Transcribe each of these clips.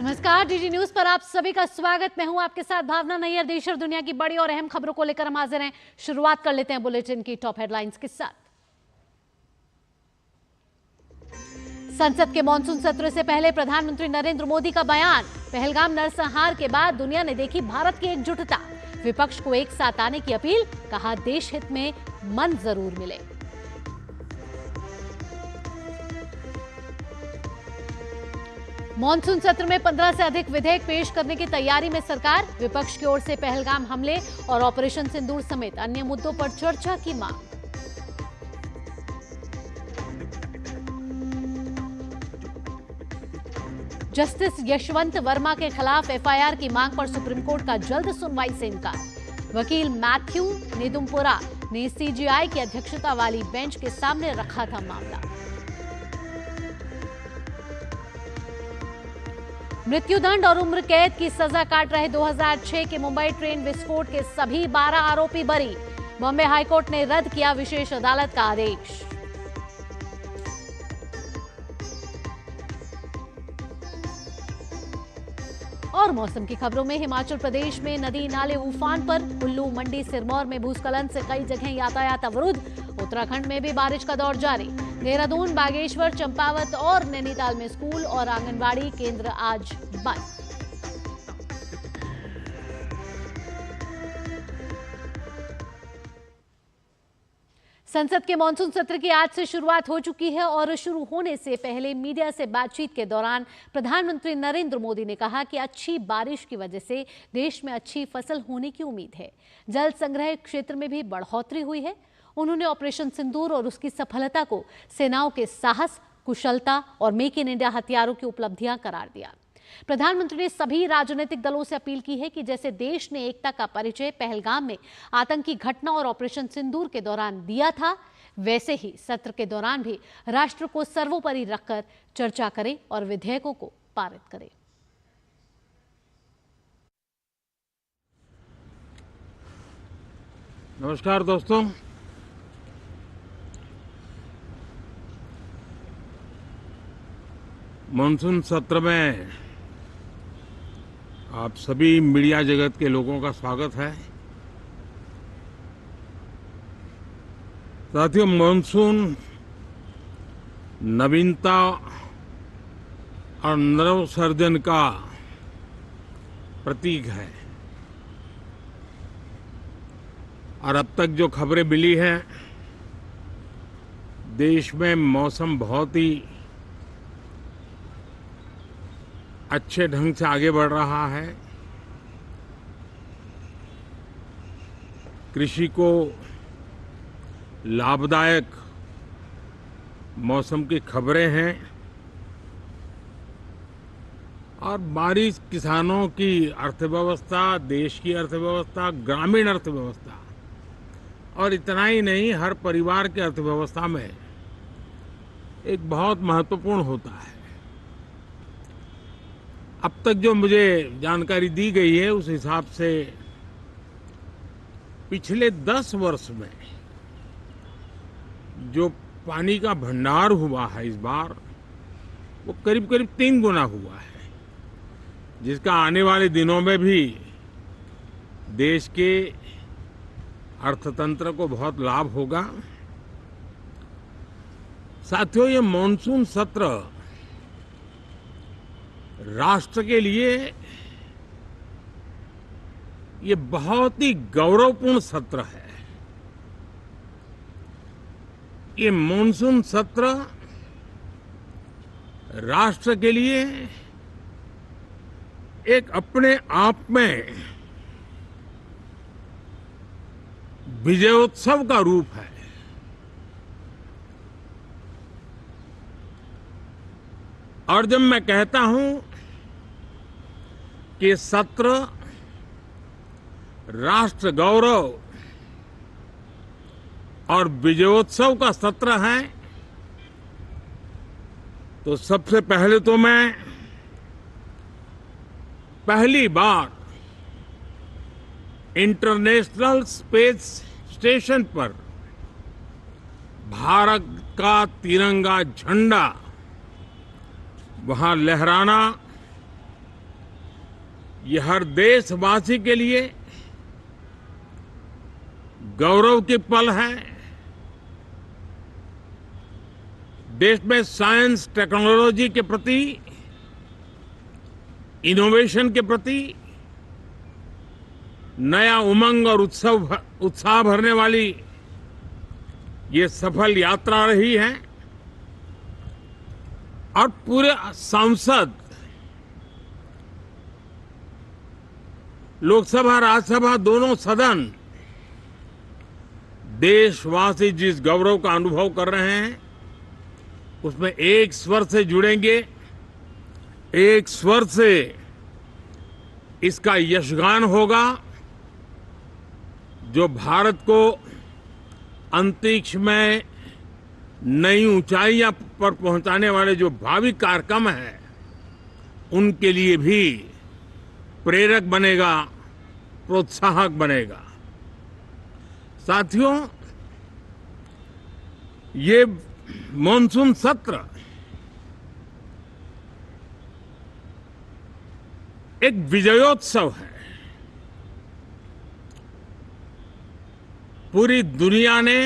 नमस्कार, DD news पर आप सभी का स्वागत। मैं हूं आपके साथ भावना नैयर। देश और दुनिया की बड़ी और अहम खबरों को लेकर हम हाजिर हैं। शुरुआत कर लेते हैं बुलेटिन की टॉप हेडलाइंस के साथ। संसद के मॉनसून सत्र से पहले प्रधानमंत्री नरेंद्र मोदी का बयान। पहलगाम नरसंहार के बाद दुनिया ने देखी भारत की एकजुटता। विपक्ष को एक साथ आने की अपील, कहा देश हित में मन जरूर मिले। मॉनसून सत्र में 15 से अधिक विधेयक पेश करने की तैयारी में सरकार। विपक्ष की ओर से पहलगाम हमले और ऑपरेशन सिंदूर समेत अन्य मुद्दों पर चर्चा की मांग। जस्टिस यशवंत वर्मा के खिलाफ एफआईआर की मांग पर सुप्रीम कोर्ट का जल्द सुनवाई से इनकार। वकील मैथ्यू नेदुमपुरा ने सीजेआई की अध्यक्षता वाली बेंच के सामने रखा था मामला। मृत्युदंड और उम्र कैद की सजा काट रहे 2006 के मुंबई ट्रेन विस्फोट के सभी 12 आरोपी बरी। बॉम्बे हाईकोर्ट ने रद्द किया विशेष अदालत का आदेश। और मौसम की खबरों में हिमाचल प्रदेश में नदी नाले उफान पर। कुल्लू, मंडी, सिरमौर में भूस्खलन से कई जगह यातायात अवरुद्ध। उत्तराखंड में भी बारिश का दौर जारी। देहरादून, बागेश्वर, चंपावत और नैनीताल में स्कूल और आंगनबाड़ी केंद्र आज बंद। संसद के मॉनसून सत्र की आज से शुरुआत हो चुकी है और शुरू होने से पहले मीडिया से बातचीत के दौरान प्रधानमंत्री नरेंद्र मोदी ने कहा कि अच्छी बारिश की वजह से देश में अच्छी फसल होने की उम्मीद है। जल संग्रह क्षेत्र में भी बढ़ोतरी हुई है। उन्होंने ऑपरेशन सिंदूर और उसकी सफलता को सेनाओं के साहस, कुशलता और मेक इन इंडिया हथियारों की उपलब्धियां करार दिया। प्रधानमंत्री ने सभी राजनीतिक दलों से अपील की है कि जैसे देश ने एकता का परिचय पहलगाम में आतंकी घटना और ऑपरेशन सिंदूर के दौरान दिया था, वैसे ही सत्र के दौरान भी राष्ट्र को सर्वोपरि रखकर चर्चा करें और विधेयकों को पारित करें। नमस्कार दोस्तों, मॉनसून सत्र में आप सभी मीडिया जगत के लोगों का स्वागत है। साथियों, मॉनसून नवीनता और नवसर्जन का प्रतीक है और अब तक जो खबरें मिली हैं, देश में मौसम बहुत ही अच्छे ढंग से आगे बढ़ रहा है। कृषि को लाभदायक मौसम की खबरें हैं और बारिश किसानों की अर्थव्यवस्था, देश की अर्थव्यवस्था, ग्रामीण अर्थव्यवस्था और इतना ही नहीं, हर परिवार की अर्थव्यवस्था में एक बहुत महत्वपूर्ण होता है। अब तक जो मुझे जानकारी दी गई है उस हिसाब से पिछले 10 वर्ष में जो पानी का भंडार हुआ है इस बार, वो करीब करीब 3 गुना हुआ है, जिसका आने वाले दिनों में भी देश के अर्थतंत्र को बहुत लाभ होगा। साथियों, ये मॉनसून सत्र राष्ट्र के लिए ये बहुत ही गौरवपूर्ण सत्र है। ये मॉनसून सत्र राष्ट्र के लिए एक अपने आप में विजयोत्सव का रूप है। और जब मैं कहता हूं कि सत्र राष्ट्र गौरव और विजयोत्सव का सत्र है, तो सबसे पहले तो मैं पहली बार इंटरनेशनल स्पेस स्टेशन पर भारत का तिरंगा झंडा वहां लहराना ये हर देशवासी के लिए गौरव की पल है। देश में साइंस टेक्नोलॉजी के प्रति, इनोवेशन के प्रति नया उमंग और उत्साह भरने वाली ये सफल यात्रा रही है। और पूरे संसद, लोकसभा राज्यसभा दोनों सदन देशवासी जिस गौरव का अनुभव कर रहे हैं उसमें एक स्वर से जुड़ेंगे, एक स्वर से इसका यशगान होगा जो भारत को अंतरिक्ष में नई ऊंचाइयां पर पहुंचाने वाले जो भावी कार्यक्रम हैं उनके लिए भी प्रेरक बनेगा, प्रोत्साहक बनेगा। साथियों, ये मॉनसून सत्र एक विजयोत्सव है। पूरी दुनिया ने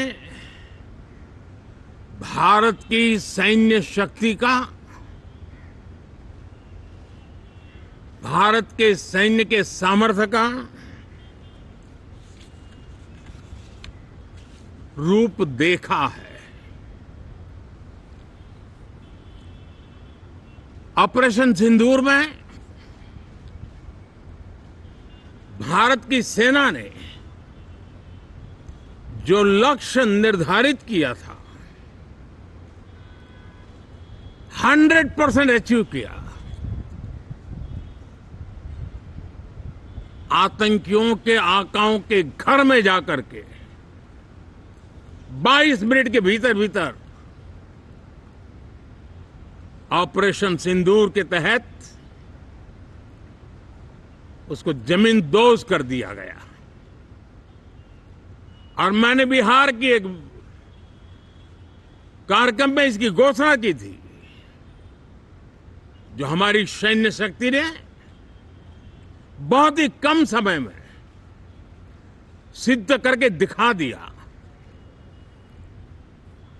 भारत की सैन्य शक्ति का, भारत के सैन्य के सामर्थ्य का रूप देखा है। ऑपरेशन सिंदूर में भारत की सेना ने जो लक्ष्य निर्धारित किया था 100% अचीव किया। आतंकियों के आकाओं के घर में जाकर के 22 मिनट के भीतर भीतर ऑपरेशन सिंदूर के तहत उसको जमींदोज कर दिया गया। और मैंने बिहार की एक कार्यक्रम में इसकी घोषणा की थी, जो हमारी सैन्य शक्ति ने बहुत ही कम समय में सिद्ध करके दिखा दिया।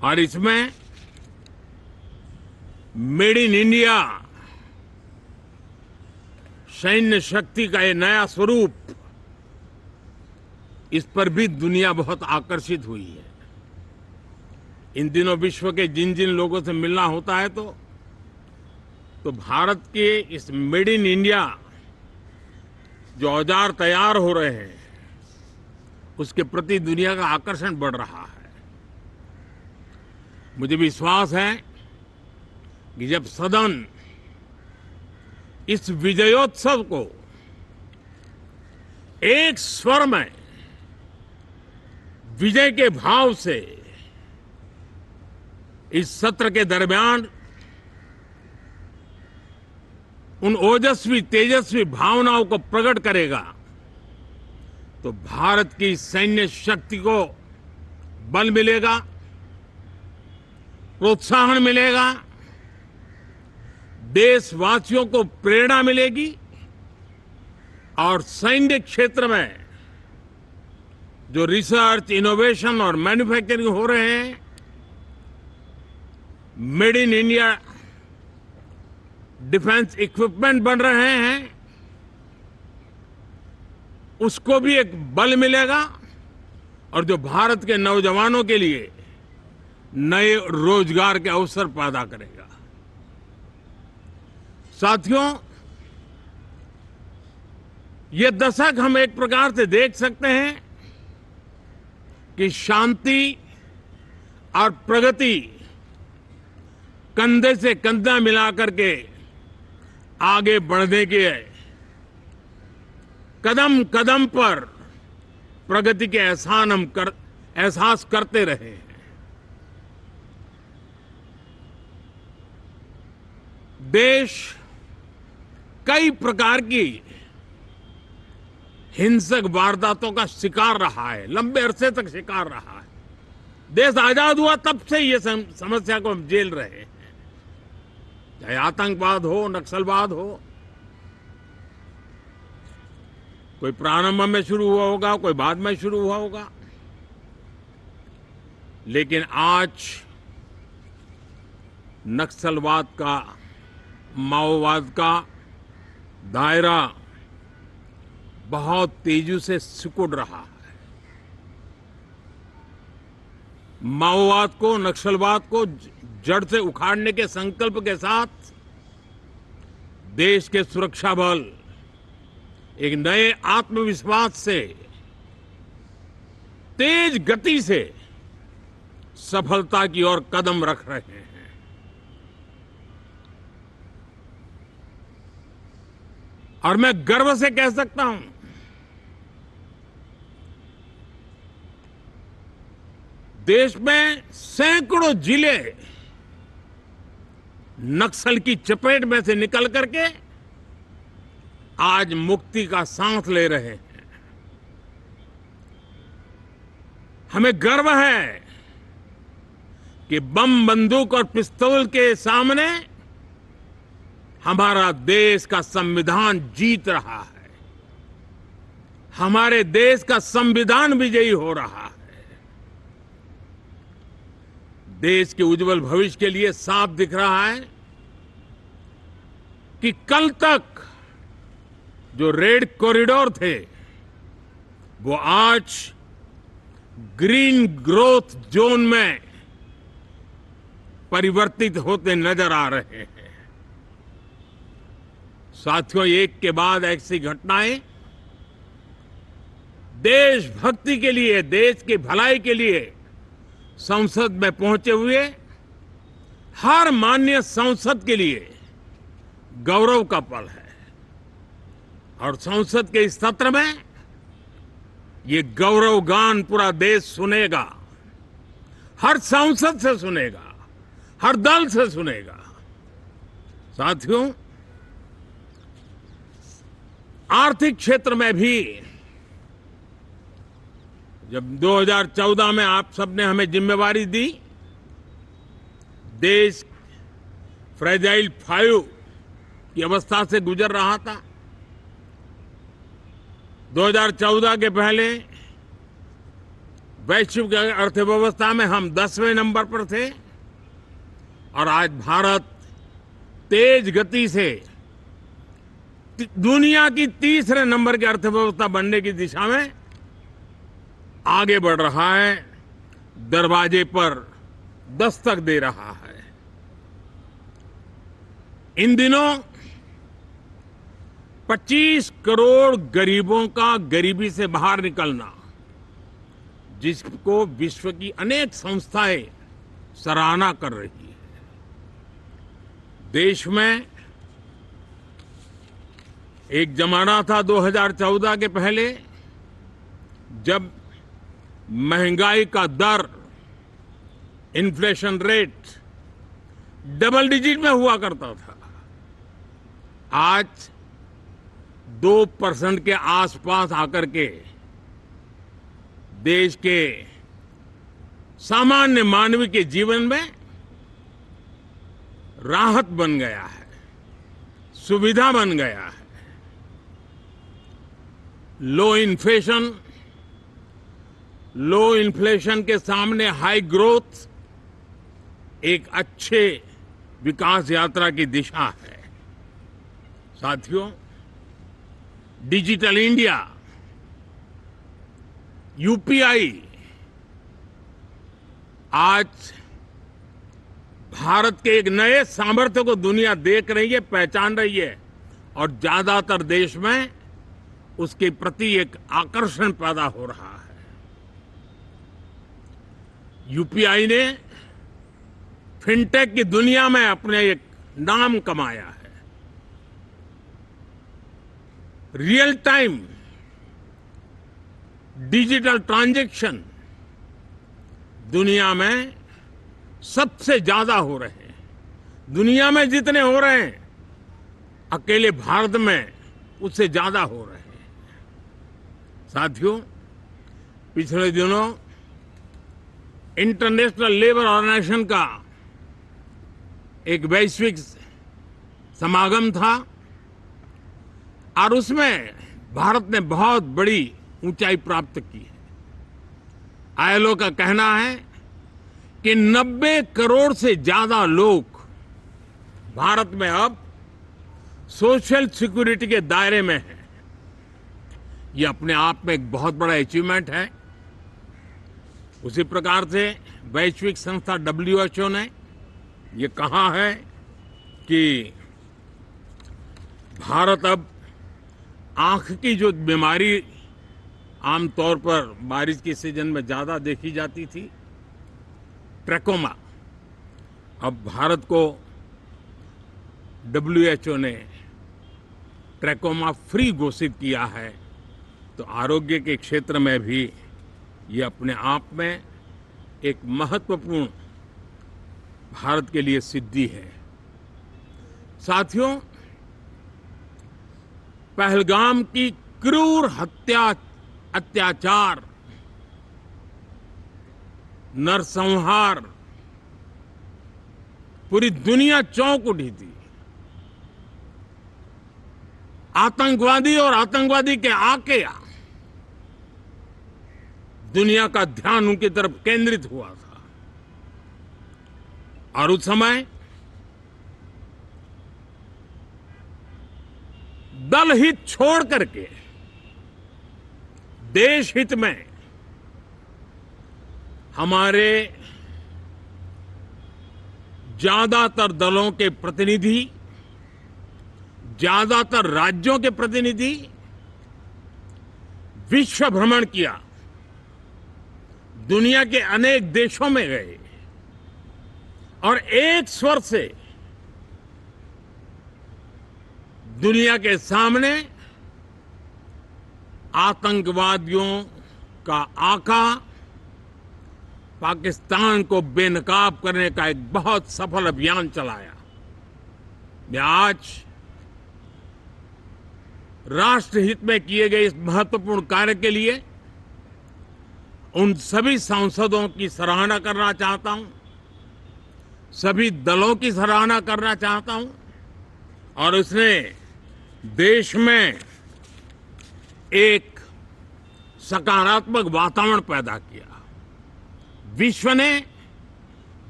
और इसमें मेड इन इंडिया सैन्य शक्ति का ये नया स्वरूप, इस पर भी दुनिया बहुत आकर्षित हुई है। इन दिनों विश्व के जिन जिन लोगों से मिलना होता है तो भारत के इस मेड इन इंडिया जो औजार तैयार हो रहे हैं उसके प्रति दुनिया का आकर्षण बढ़ रहा है। मुझे विश्वास है कि जब सदन इस विजयोत्सव को एक स्वर में विजय के भाव से इस सत्र के दरमियान उन ओजस्वी तेजस्वी भावनाओं को प्रकट करेगा तो भारत की सैन्य शक्ति को बल मिलेगा, प्रोत्साहन मिलेगा, देशवासियों को प्रेरणा मिलेगी और सैन्य क्षेत्र में जो रिसर्च, इनोवेशन और मैन्युफैक्चरिंग हो रहे हैं, made in India defence equipment बन रहे हैं, उसको भी एक बल मिलेगा और जो भारत के नौजवानों के लिए नए रोजगार के अवसर पैदा करेगा। साथियों, ये दशक हम एक प्रकार से देख सकते हैं कि शांति और प्रगति कंधे से कंधा मिलाकर के आगे बढ़ने के कदम कदम पर प्रगति के एहसास करते रहे हैं। देश कई प्रकार की हिंसक वारदातों का शिकार रहा है, लंबे अरसे तक शिकार रहा है। देश आजाद हुआ तब से ये समस्या को हम झेल रहे हैं, चाहे आतंकवाद हो, नक्सलवाद हो, कोई प्रारंभ में शुरू हुआ होगा, कोई बाद में शुरू हुआ होगा, लेकिन आज नक्सलवाद का, माओवाद का दायरा बहुत तेजी से सिकुड़ रहा है। माओवाद को, नक्सलवाद को जड़ से उखाड़ने के संकल्प के साथ देश के सुरक्षा बल एक नए आत्मविश्वास से, तेज गति से सफलता की ओर कदम रख रहे हैं। और मैं गर्व से कह सकता हूं, देश में सैकड़ों जिले नक्सल की चपेट में से निकल करके आज मुक्ति का सांस ले रहे हैं। हमें गर्व है कि बम, बंदूक और पिस्तौल के सामने हमारा देश का संविधान जीत रहा है। हमारे देश का संविधान विजयी हो रहा है। देश के उज्जवल भविष्य के लिए साफ दिख रहा है कि कल तक जो रेड कॉरिडोर थे, वो आज ग्रीन ग्रोथ जोन में परिवर्तित होते नजर आ रहे हैं। साथियों, एक के बाद ऐसी घटनाएं देशभक्ति के लिए, देश की भलाई के लिए संसद में पहुंचे हुए हर माननीय सांसद के लिए गौरव का पल है। और संसद के इस सत्र में ये गौरव गान पूरा देश सुनेगा, हर सांसद से सुनेगा, हर दल से सुनेगा। साथियों, आर्थिक क्षेत्र में भी जब 2014 में आप सबने हमें जिम्मेवारी दी, देश फ्रेजाइल 5 की अवस्था से गुजर रहा था। 2014 के पहले वैश्विक अर्थव्यवस्था में हम 10वें नंबर पर थे और आज भारत तेज गति से दुनिया की तीसरे नंबर की अर्थव्यवस्था बनने की दिशा में आगे बढ़ रहा है, दरवाजे पर दस्तक दे रहा है। इन दिनों 25 करोड़ गरीबों का गरीबी से बाहर निकलना, जिसको विश्व की अनेक संस्थाएं सराहना कर रही है। देश में एक जमाना था 2014 के पहले, जब महंगाई का दर, इन्फ्लेशन रेट डबल डिजिट में हुआ करता था। आज 2% के आसपास आकर के देश के सामान्य मानव के जीवन में राहत बन गया है, सुविधा बन गया है। लो इन्फ्लेशन के सामने हाई ग्रोथ एक अच्छे विकास यात्रा की दिशा है। साथियों, डिजिटल इंडिया, यूपीआई आज भारत के एक नए सामर्थ्य को दुनिया देख रही है, पहचान रही है और ज्यादातर देश में उसके प्रति एक आकर्षण पैदा हो रहा है। यूपीआई ने फिनटेक की दुनिया में अपने एक नाम कमाया है। रियल टाइम डिजिटल ट्रांजैक्शन दुनिया में सबसे ज्यादा हो रहे हैं। दुनिया में जितने हो रहे हैं, अकेले भारत में उससे ज्यादा हो रहे हैं। साथियों, पिछले दिनों इंटरनेशनल लेबर ऑर्गेनाइजेशन का एक वैश्विक समागम था और उसमें भारत ने बहुत बड़ी ऊंचाई प्राप्त की है। आईएलओ का कहना है कि 90 करोड़ से ज्यादा लोग भारत में अब सोशल सिक्योरिटी के दायरे में हैं। ये अपने आप में एक बहुत बड़ा अचीवमेंट है। उसी प्रकार से वैश्विक संस्था WHO ने ये कहा है कि भारत अब आंख की जो बीमारी आमतौर पर बारिश के सीजन में ज्यादा देखी जाती थी, ट्रैकोमा, अब भारत को WHO ने ट्रैकोमा फ्री घोषित किया है। तो आरोग्य के क्षेत्र में भी ये अपने आप में एक महत्वपूर्ण भारत के लिए सिद्धि है। साथियों, पहलगाम की क्रूर हत्या, अत्याचार, नरसंहार पूरी दुनिया चौंक उठी थी। आतंकवादी और आतंकवादी के आके दुनिया का ध्यान उनकी तरफ केंद्रित हुआ था। और उस समय दल हित छोड़ करके देश हित में हमारे ज्यादातर दलों के प्रतिनिधि, ज्यादातर राज्यों के प्रतिनिधि विश्व भ्रमण किया, दुनिया के अनेक देशों में गए और एक स्वर से दुनिया के सामने आतंकवादियों का आका पाकिस्तान को बेनकाब करने का एक बहुत सफल अभियान चलाया। मैं आज राष्ट्र हित में किए गए इस महत्वपूर्ण कार्य के लिए उन सभी सांसदों की सराहना करना चाहता हूं, सभी दलों की सराहना करना चाहता हूं। और उसने देश में एक सकारात्मक वातावरण पैदा किया। विश्व ने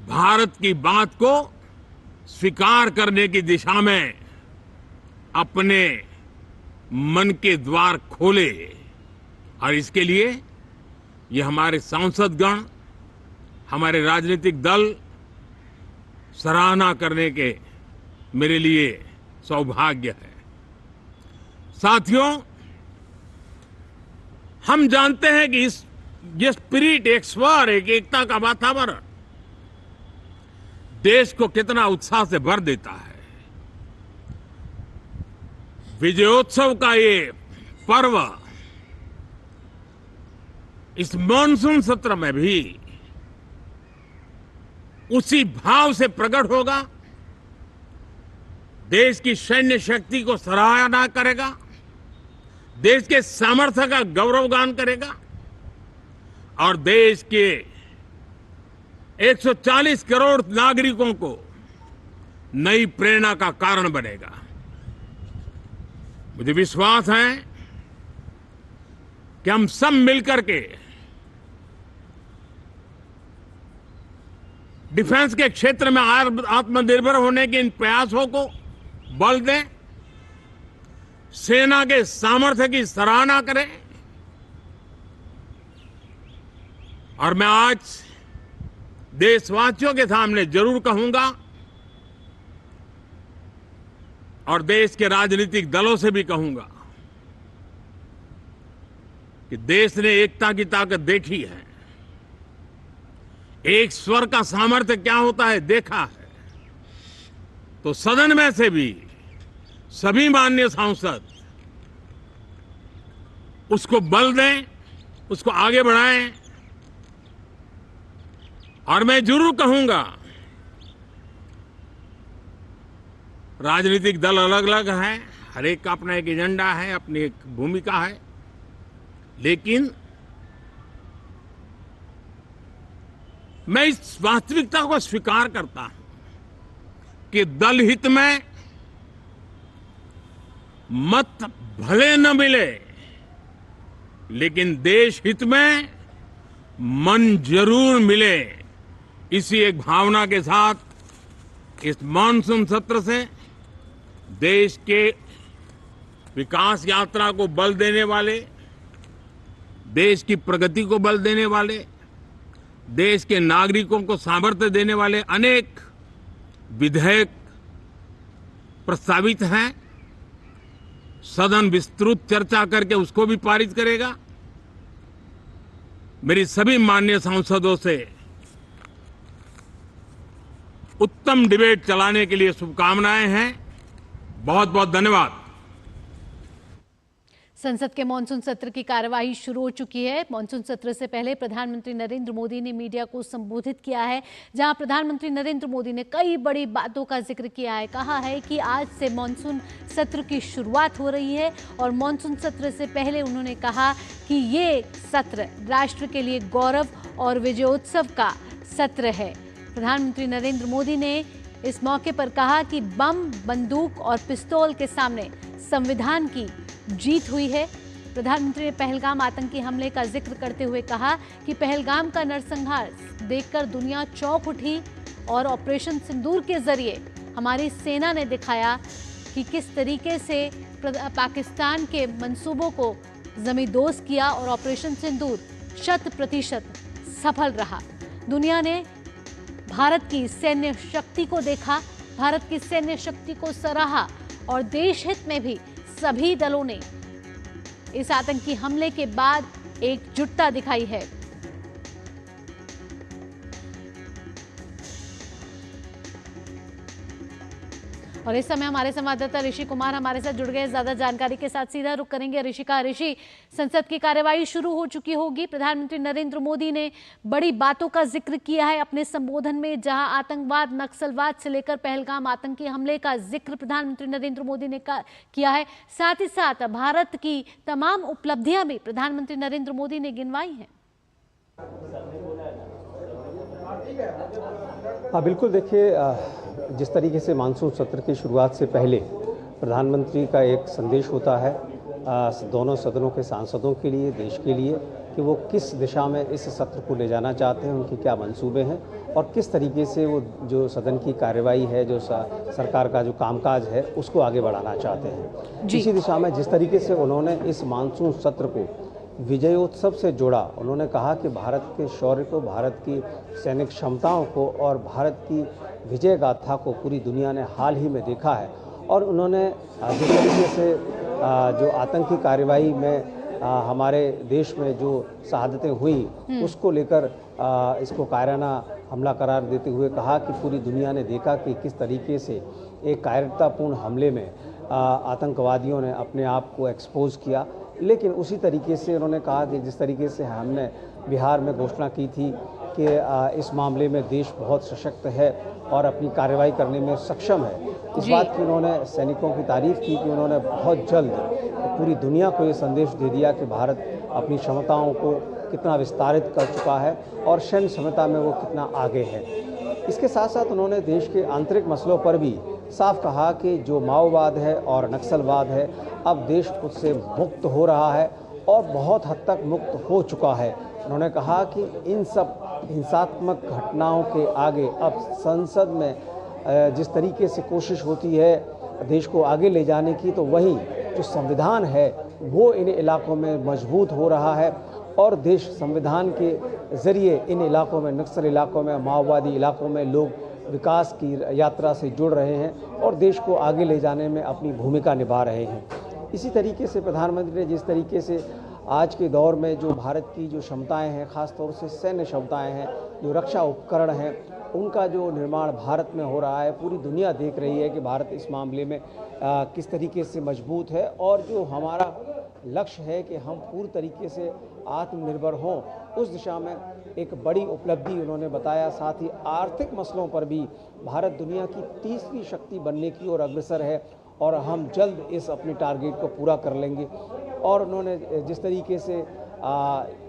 भारत की बात को स्वीकार करने की दिशा में अपने मन के द्वार खोले। और इसके लिए ये हमारे सांसदगण, हमारे राजनीतिक दल सराहना करने के मेरे लिए सौभाग्य है। साथियों, हम जानते हैं कि ये स्पिरिट, एक स्वर, एक एकता का वातावरण देश को कितना उत्साह से भर देता है। विजयोत्सव का ये पर्व इस मॉनसून सत्र में भी उसी भाव से प्रकट होगा। देश की सैन्य शक्ति को सराहना करेगा, देश के सामर्थ्य का गौरवगान करेगा और देश के 140 करोड़ नागरिकों को नई प्रेरणा का कारण बनेगा। मुझे विश्वास है कि हम सब मिलकर के डिफेंस के क्षेत्र में आत्मनिर्भर होने के इन प्रयासों को बल दें, सेना के सामर्थ्य की सराहना करें। और मैं आज देशवासियों के सामने जरूर कहूंगा और देश के राजनीतिक दलों से भी कहूंगा कि देश ने एकता की ताकत देखी है, एक स्वर का सामर्थ्य क्या होता है देखा है। तो सदन में से भी सभी माननीय सांसद उसको बल दें, उसको आगे बढ़ाएं। और मैं जरूर कहूंगा, राजनीतिक दल अलग अलग हैं, हर एक का अपना एक एजेंडा है, अपनी एक भूमिका है, लेकिन मैं इस वास्तविकता को स्वीकार करता हूं कि दल हित में मत भले न मिले, लेकिन देश हित में मन जरूर मिले, इसी एक भावना के साथ इस मानसून सत्र से देश के विकास यात्रा को बल देने वाले, देश की प्रगति को बल देने वाले, देश के नागरिकों को सामर्थ्य देने वाले अनेक विधेयक प्रस्तावित हैं। सदन विस्तृत चर्चा करके उसको भी पारित करेगा। मेरी सभी माननीय सांसदों से उत्तम डिबेट चलाने के लिए शुभकामनाएं हैं। बहुत बहुत धन्यवाद। संसद के मानसून सत्र की कार्यवाही शुरू हो चुकी है। मानसून सत्र से पहले प्रधानमंत्री नरेंद्र मोदी ने मीडिया को संबोधित किया है, जहां प्रधानमंत्री नरेंद्र मोदी ने कई बड़ी बातों का जिक्र किया है। कहा है कि आज से मानसून सत्र की शुरुआत हो रही है और मानसून सत्र से पहले उन्होंने कहा कि ये सत्र राष्ट्र के लिए गौरव और विजयोत्सव का सत्र है। प्रधानमंत्री नरेंद्र मोदी ने इस मौके पर कहा कि बम, बंदूक और पिस्तौल के सामने संविधान की जीत हुई है। प्रधानमंत्री ने पहलगाम आतंकी हमले का जिक्र करते हुए कहा कि पहलगाम का नरसंहार देखकर दुनिया चौंक उठी और ऑपरेशन सिंदूर के जरिए हमारी सेना ने दिखाया कि किस तरीके से पाकिस्तान के मंसूबों को जमींदोज किया और ऑपरेशन सिंदूर 100% सफल रहा। दुनिया ने भारत की सैन्य शक्ति को देखा, भारत की सैन्य शक्ति को सराहा और देश हित में भी सभी दलों ने इस आतंकी हमले के बाद एकजुटता दिखाई है। और इस समय हमारे संवाददाता ऋषि कुमार हमारे साथ जुड़ गए। ज्यादा जानकारी के साथ सीधा रुख करेंगे ऋषि, संसद की कार्यवाही शुरू हो चुकी होगी। प्रधानमंत्री नरेंद्र मोदी ने बड़ी बातों का जिक्र किया है अपने संबोधन में, जहां आतंकवाद, नक्सलवाद से लेकर पहलगाम आतंकी हमले का जिक्र प्रधानमंत्री नरेंद्र मोदी ने किया है। साथ ही साथ भारत की तमाम उपलब्धियां भी प्रधानमंत्री नरेंद्र मोदी ने गिनवाई हैं। हाँ बिल्कुल, देखिए जिस तरीके से मानसून सत्र की शुरुआत से पहले प्रधानमंत्री का एक संदेश होता है दोनों सदनों के सांसदों के लिए, देश के लिए, कि वो किस दिशा में इस सत्र को ले जाना चाहते हैं, उनके क्या मंसूबे हैं और किस तरीके से वो जो सदन की कार्यवाही है, जो सरकार का जो कामकाज है, उसको आगे बढ़ाना चाहते हैं। इसी दिशा में जिस तरीके से उन्होंने इस मानसून सत्र को विजयोत्सव से जोड़ा, उन्होंने कहा कि भारत के शौर्य को, भारत की सैनिक क्षमताओं को और भारत की विजय गाथा को पूरी दुनिया ने हाल ही में देखा है। और उन्होंने जिस तरीके से जो आतंकी कार्रवाई में हमारे देश में जो शहादतें हुई, उसको लेकर इसको कायराना हमला करार देते हुए कहा कि पूरी दुनिया ने देखा कि किस तरीके से एक कायरतापूर्ण हमले में आतंकवादियों ने अपने आप को एक्सपोज किया। लेकिन उसी तरीके से उन्होंने कहा कि जिस तरीके से हमने बिहार में घोषणा की थी कि इस मामले में देश बहुत सशक्त है और अपनी कार्रवाई करने में सक्षम है, इस बात की उन्होंने सैनिकों की तारीफ की कि उन्होंने बहुत जल्द पूरी दुनिया को ये संदेश दे दिया कि भारत अपनी क्षमताओं को कितना विस्तारित कर चुका है और सैन्य क्षमता में वो कितना आगे है। इसके साथ साथ उन्होंने देश के आंतरिक मसलों पर भी साफ कहा कि जो माओवाद है और नक्सलवाद है, अब देश उससे मुक्त हो रहा है और बहुत हद तक मुक्त हो चुका है। उन्होंने कहा कि इन सब हिंसात्मक घटनाओं के आगे अब संसद में जिस तरीके से कोशिश होती है देश को आगे ले जाने की, तो वही जो संविधान है वो इन इलाकों में मजबूत हो रहा है और देश संविधान के ज़रिए इन इलाकों में, नक्सल इलाकों में, माओवादी इलाकों में लोग विकास की यात्रा से जुड़ रहे हैं और देश को आगे ले जाने में अपनी भूमिका निभा रहे हैं। इसी तरीके से प्रधानमंत्री ने जिस तरीके से आज के दौर में जो भारत की जो क्षमताएं हैं, ख़ास तौर से सैन्य क्षमताएं हैं, जो रक्षा उपकरण हैं, उनका जो निर्माण भारत में हो रहा है, पूरी दुनिया देख रही है कि भारत इस मामले में किस तरीके से मजबूत है और जो हमारा लक्ष्य है कि हम पूरी तरीके से आत्मनिर्भर हों, उस दिशा में एक बड़ी उपलब्धि उन्होंने बताया। साथ ही आर्थिक मसलों पर भी भारत दुनिया की तीसरी शक्ति बनने की ओर अग्रसर है और हम जल्द इस अपने टारगेट को पूरा कर लेंगे। और उन्होंने जिस तरीके से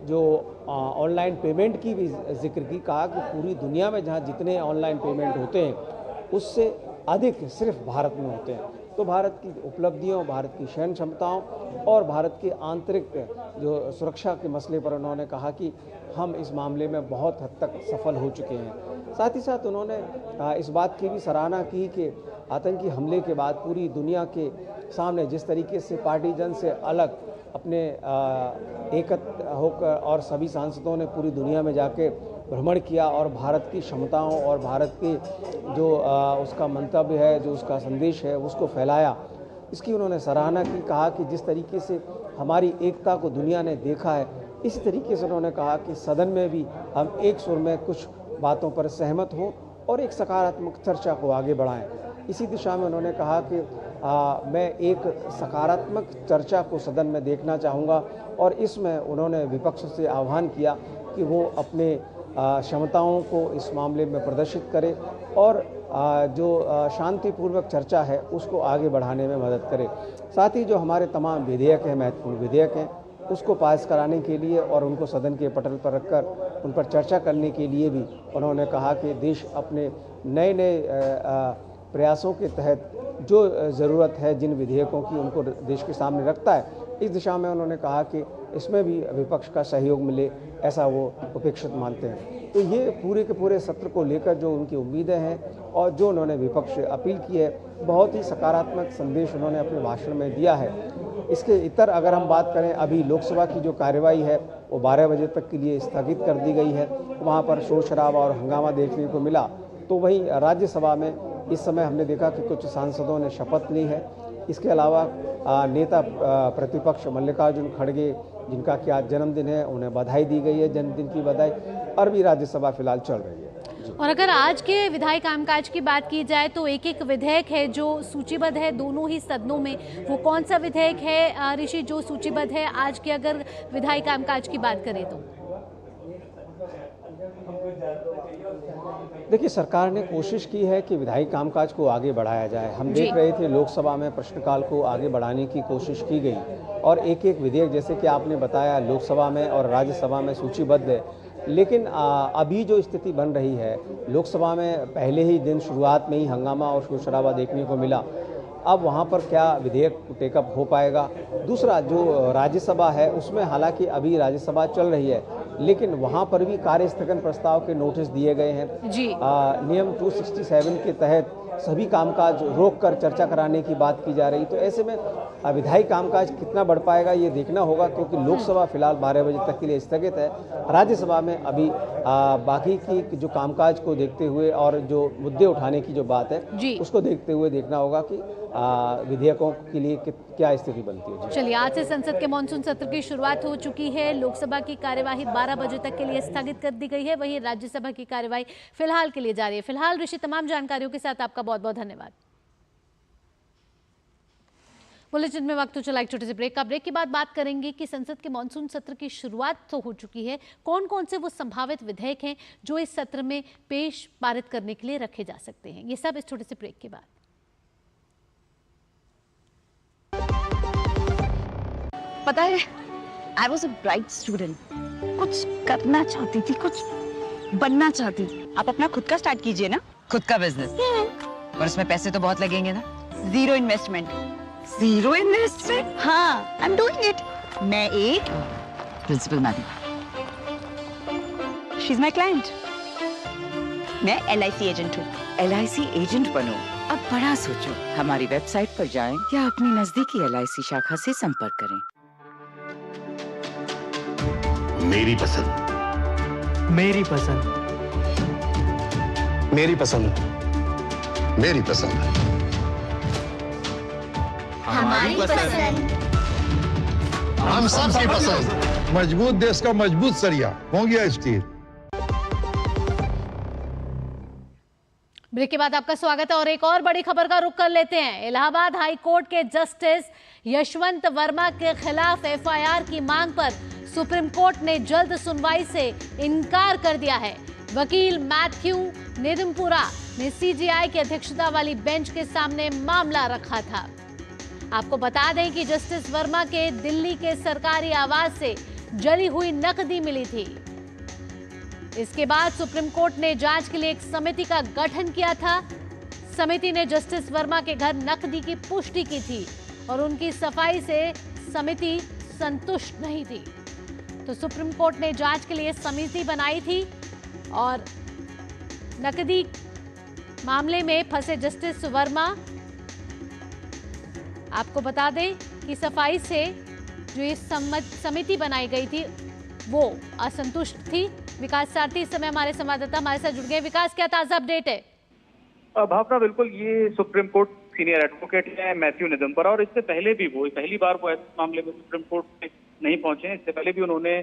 जो ऑनलाइन पेमेंट की भी जिक्र की, कहा कि पूरी दुनिया में जहां जितने ऑनलाइन पेमेंट होते हैं उससे अधिक सिर्फ भारत में होते हैं। तो भारत की उपलब्धियों, भारत की सैन्य क्षमताओं और भारत के आंतरिक जो सुरक्षा के मसले पर उन्होंने कहा कि हम इस मामले में बहुत हद तक सफल हो चुके हैं। साथ ही साथ उन्होंने इस बात की भी सराहना की कि आतंकी हमले के बाद पूरी दुनिया के सामने जिस तरीके से पार्टीजन से अलग अपने एकत्र होकर और सभी सांसदों ने पूरी दुनिया में जाके भ्रमण किया और भारत की क्षमताओं और भारत के जो उसका मंतव्य है, जो उसका संदेश है, उसको फैलाया। इसकी उन्होंने सराहना की, कहा कि जिस तरीके से हमारी एकता को दुनिया ने देखा है, इसी तरीके से उन्होंने कहा कि सदन में भी हम एक सुर में कुछ बातों पर सहमत हों और एक सकारात्मक चर्चा को आगे बढ़ाएं। इसी दिशा में उन्होंने कहा कि मैं एक सकारात्मक चर्चा को सदन में देखना चाहूँगा और इसमें उन्होंने विपक्ष से आह्वान किया कि वो अपने क्षमताओं को इस मामले में प्रदर्शित करे और जो शांतिपूर्वक चर्चा है उसको आगे बढ़ाने में मदद करे। साथ ही जो हमारे तमाम विधेयक हैं, महत्वपूर्ण विधेयक हैं, उसको पास कराने के लिए और उनको सदन के पटल पर रखकर उन पर चर्चा करने के लिए भी उन्होंने कहा कि देश अपने नए नए प्रयासों के तहत जो ज़रूरत है जिन विधेयकों की उनको देश के सामने रखता है, इस दिशा में उन्होंने कहा कि इसमें भी विपक्ष का सहयोग मिले, ऐसा वो अपेक्षित मानते हैं। तो ये पूरे के पूरे सत्र को लेकर जो उनकी उम्मीदें हैं और जो उन्होंने विपक्ष से अपील की है, बहुत ही सकारात्मक संदेश उन्होंने अपने भाषण में दिया है। इसके इतर अगर हम बात करें, अभी लोकसभा की जो कार्यवाही है वो 12 बजे तक के लिए स्थगित कर दी गई है। वहाँ पर शोर शराबा और हंगामा देखने को मिला। तो वहीं राज्यसभा में इस समय हमने देखा कि कुछ सांसदों ने शपथ ली है। इसके अलावा नेता प्रतिपक्ष मल्लिकार्जुन खड़गे, जिनका कि आज जन्मदिन है, उन्हें बधाई दी गई है, जन्मदिन की बधाई। और भी राज्यसभा फिलहाल चल रही है। और अगर आज के विधायी कामकाज की बात की जाए तो एक एक विधेयक है जो सूचीबद्ध है दोनों ही सदनों में। वो कौन सा विधेयक है ऋषि जो सूचीबद्ध है आज के अगर विधायी कामकाज की बात करें तो? देखिए, सरकार ने कोशिश की है कि विधायी कामकाज को आगे बढ़ाया जाए। हम देख रहे थे लोकसभा में प्रश्नकाल को आगे बढ़ाने की कोशिश की गई और एक एक विधेयक जैसे कि आपने बताया लोकसभा में और राज्यसभा में सूचीबद्ध है। लेकिन अभी जो स्थिति बन रही है, लोकसभा में पहले ही दिन शुरुआत में ही हंगामा और शोर शराबा देखने को मिला। अब वहाँ पर क्या विधेयक टेकअप हो पाएगा? दूसरा जो राज्यसभा है उसमें हालांकि अभी राज्यसभा चल रही है, लेकिन वहाँ पर भी कार्य स्थगन प्रस्ताव के नोटिस दिए गए हैं जी। नियम 267 के तहत सभी कामकाज रोककर चर्चा कराने की बात की जा रही। तो ऐसे में विधायी कामकाज कितना बढ़ पाएगा ये देखना होगा, क्योंकि लोकसभा फिलहाल 12 बजे तक के लिए स्थगित है। राज्यसभा में अभी बाकी की जो कामकाज को देखते हुए और जो मुद्दे उठाने की जो बात है उसको देखते हुए देखना होगा कि विधेयकों के लिए क्या स्थिति बनती है। चलिए, आज से संसद के मानसून सत्र की शुरुआत हो चुकी है। लोकसभा की कार्यवाही 12 बजे तक के लिए स्थगित कर दी गई है, वहीं राज्यसभा की कार्यवाही फिलहाल के लिए जारी है। फिलहाल ऋषि, तमाम जानकारियों के साथ आपका बहुत बहुत धन्यवाद। बुलेटिन में वक्त हो चला एक छोटे से ब्रेक का। ब्रेक के बाद बात करेंगे कि संसद के मानसून सत्र की शुरुआत तो हो चुकी है, कौन कौन से वो संभावित विधेयक हैं जो इस सत्र में पेश पारित करने के लिए रखे जा सकते हैं, ये सब इस छोटे से ब्रेक के बाद। पता है, I was a bright student. कुछ करना चाहती थी, कुछ बनना चाहती थी। आप अपना खुद का स्टार्ट कीजिए ना, खुद का बिजनेस। पर उसमें पैसे तो बहुत लगेंगे ना। Zero investment. Zero investment? हाँ, आई एम डूइंग इट। मैं एक principal madam. She is my client. मैं LIC एजेंट हूँ। LIC एजेंट बनो, अब बड़ा सोचो। हमारी वेबसाइट पर जाएं या अपनी नजदीकी LIC शाखा से संपर्क करें। मेरी पसंद, मेरी पसंद, मेरी पसंद, मेरी पसंद, हमारी पसंद, हम सबकी पसंद। मजबूत देश का मजबूत सरिया हो गया स्टील। ब्रेक के बाद आपका स्वागत है और एक और बड़ी खबर का रुख कर लेते हैं। इलाहाबाद हाई कोर्ट के जस्टिस यशवंत वर्मा के खिलाफ FIR की मांग पर सुप्रीम कोर्ट ने जल्द सुनवाई से इनकार कर दिया है। वकील मैथ्यू निदमपुरा ने CJI की अध्यक्षता वाली बेंच के सामने मामला रखा था। आपको बता दें कि जस्टिस वर्मा के दिल्ली के सरकारी आवास से जली हुई नकदी मिली थी। इसके बाद सुप्रीम कोर्ट ने जांच के लिए एक समिति का गठन किया था। समिति ने जस्टिस वर्मा के घर नकदी की पुष्टि की थी और उनकी सफाई से समिति संतुष्ट नहीं थी। तो सुप्रीम कोर्ट ने जांच के लिए समिति बनाई थी और नकदी मामले में फंसे जस्टिस वर्मा, आपको बता दें कि सफाई से जो ये समिति बनाई गई थी वो असंतुष्ट थी। विकास सारथी इस समय हमारे संवाददाता हमारे साथ जुड़ गए। विकास, क्या ताजा अपडेट है? भावना, बिल्कुल ये सुप्रीम कोर्ट सीनियर एडवोकेट है मैथ्यू निदम्पर, और इससे पहले भी पहली बार वो इस मामले में सुप्रीम कोर्ट में नहीं पहुंचे। इससे पहले भी उन्होंने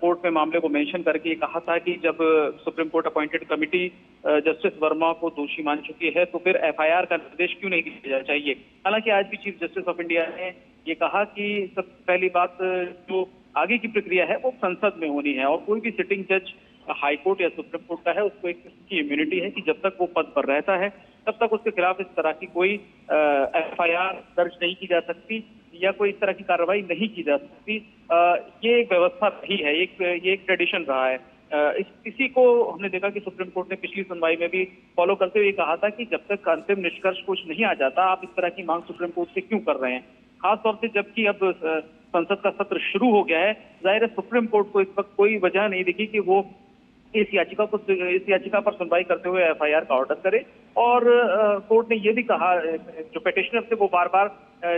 कोर्ट में मामले को मेंशन करके कहा था कि जब supreme court appointed committee justice Verma को दोषी मान चुकी है तो फिर एफआईआर का निर्देश क्यों नहीं दिया चाहिए। हालांकि आज भी चीफ जस्टिस ऑफ इंडिया ने ये कहा कि सबसे पहली बात, जो आगे की प्रक्रिया है वो संसद में होनी है और कोई भी सिटिंग जज हाई कोर्ट या सुप्रीम कोर्ट का है उसको एक किस्म की इम्यूनिटी है कि जब तक वो पद पर रहता है तब तक उसके खिलाफ इस तरह की कोई एफआईआर दर्ज नहीं की जा सकती या कोई इस तरह की कार्रवाई नहीं की जा सकती। ये एक व्यवस्था रही है, ये एक ट्रेडिशन रहा है। इसी को हमने देखा कि सुप्रीम कोर्ट ने पिछली सुनवाई में भी फॉलो करते हुए कहा था कि जब तक अंतिम निष्कर्ष कुछ नहीं आ जाता आप इस तरह की मांग सुप्रीम कोर्ट से क्यों कर रहे हैं। खासतौर से जबकि अब संसद का सत्र शुरू हो गया है, जाहिर है सुप्रीम कोर्ट को इस वक्त कोई वजह नहीं दिखी कि वो इस याचिका पर सुनवाई करते हुए एफआईआर का ऑर्डर करे। और कोर्ट ने यह भी कहा, जो पिटिशनर थे वो बार बार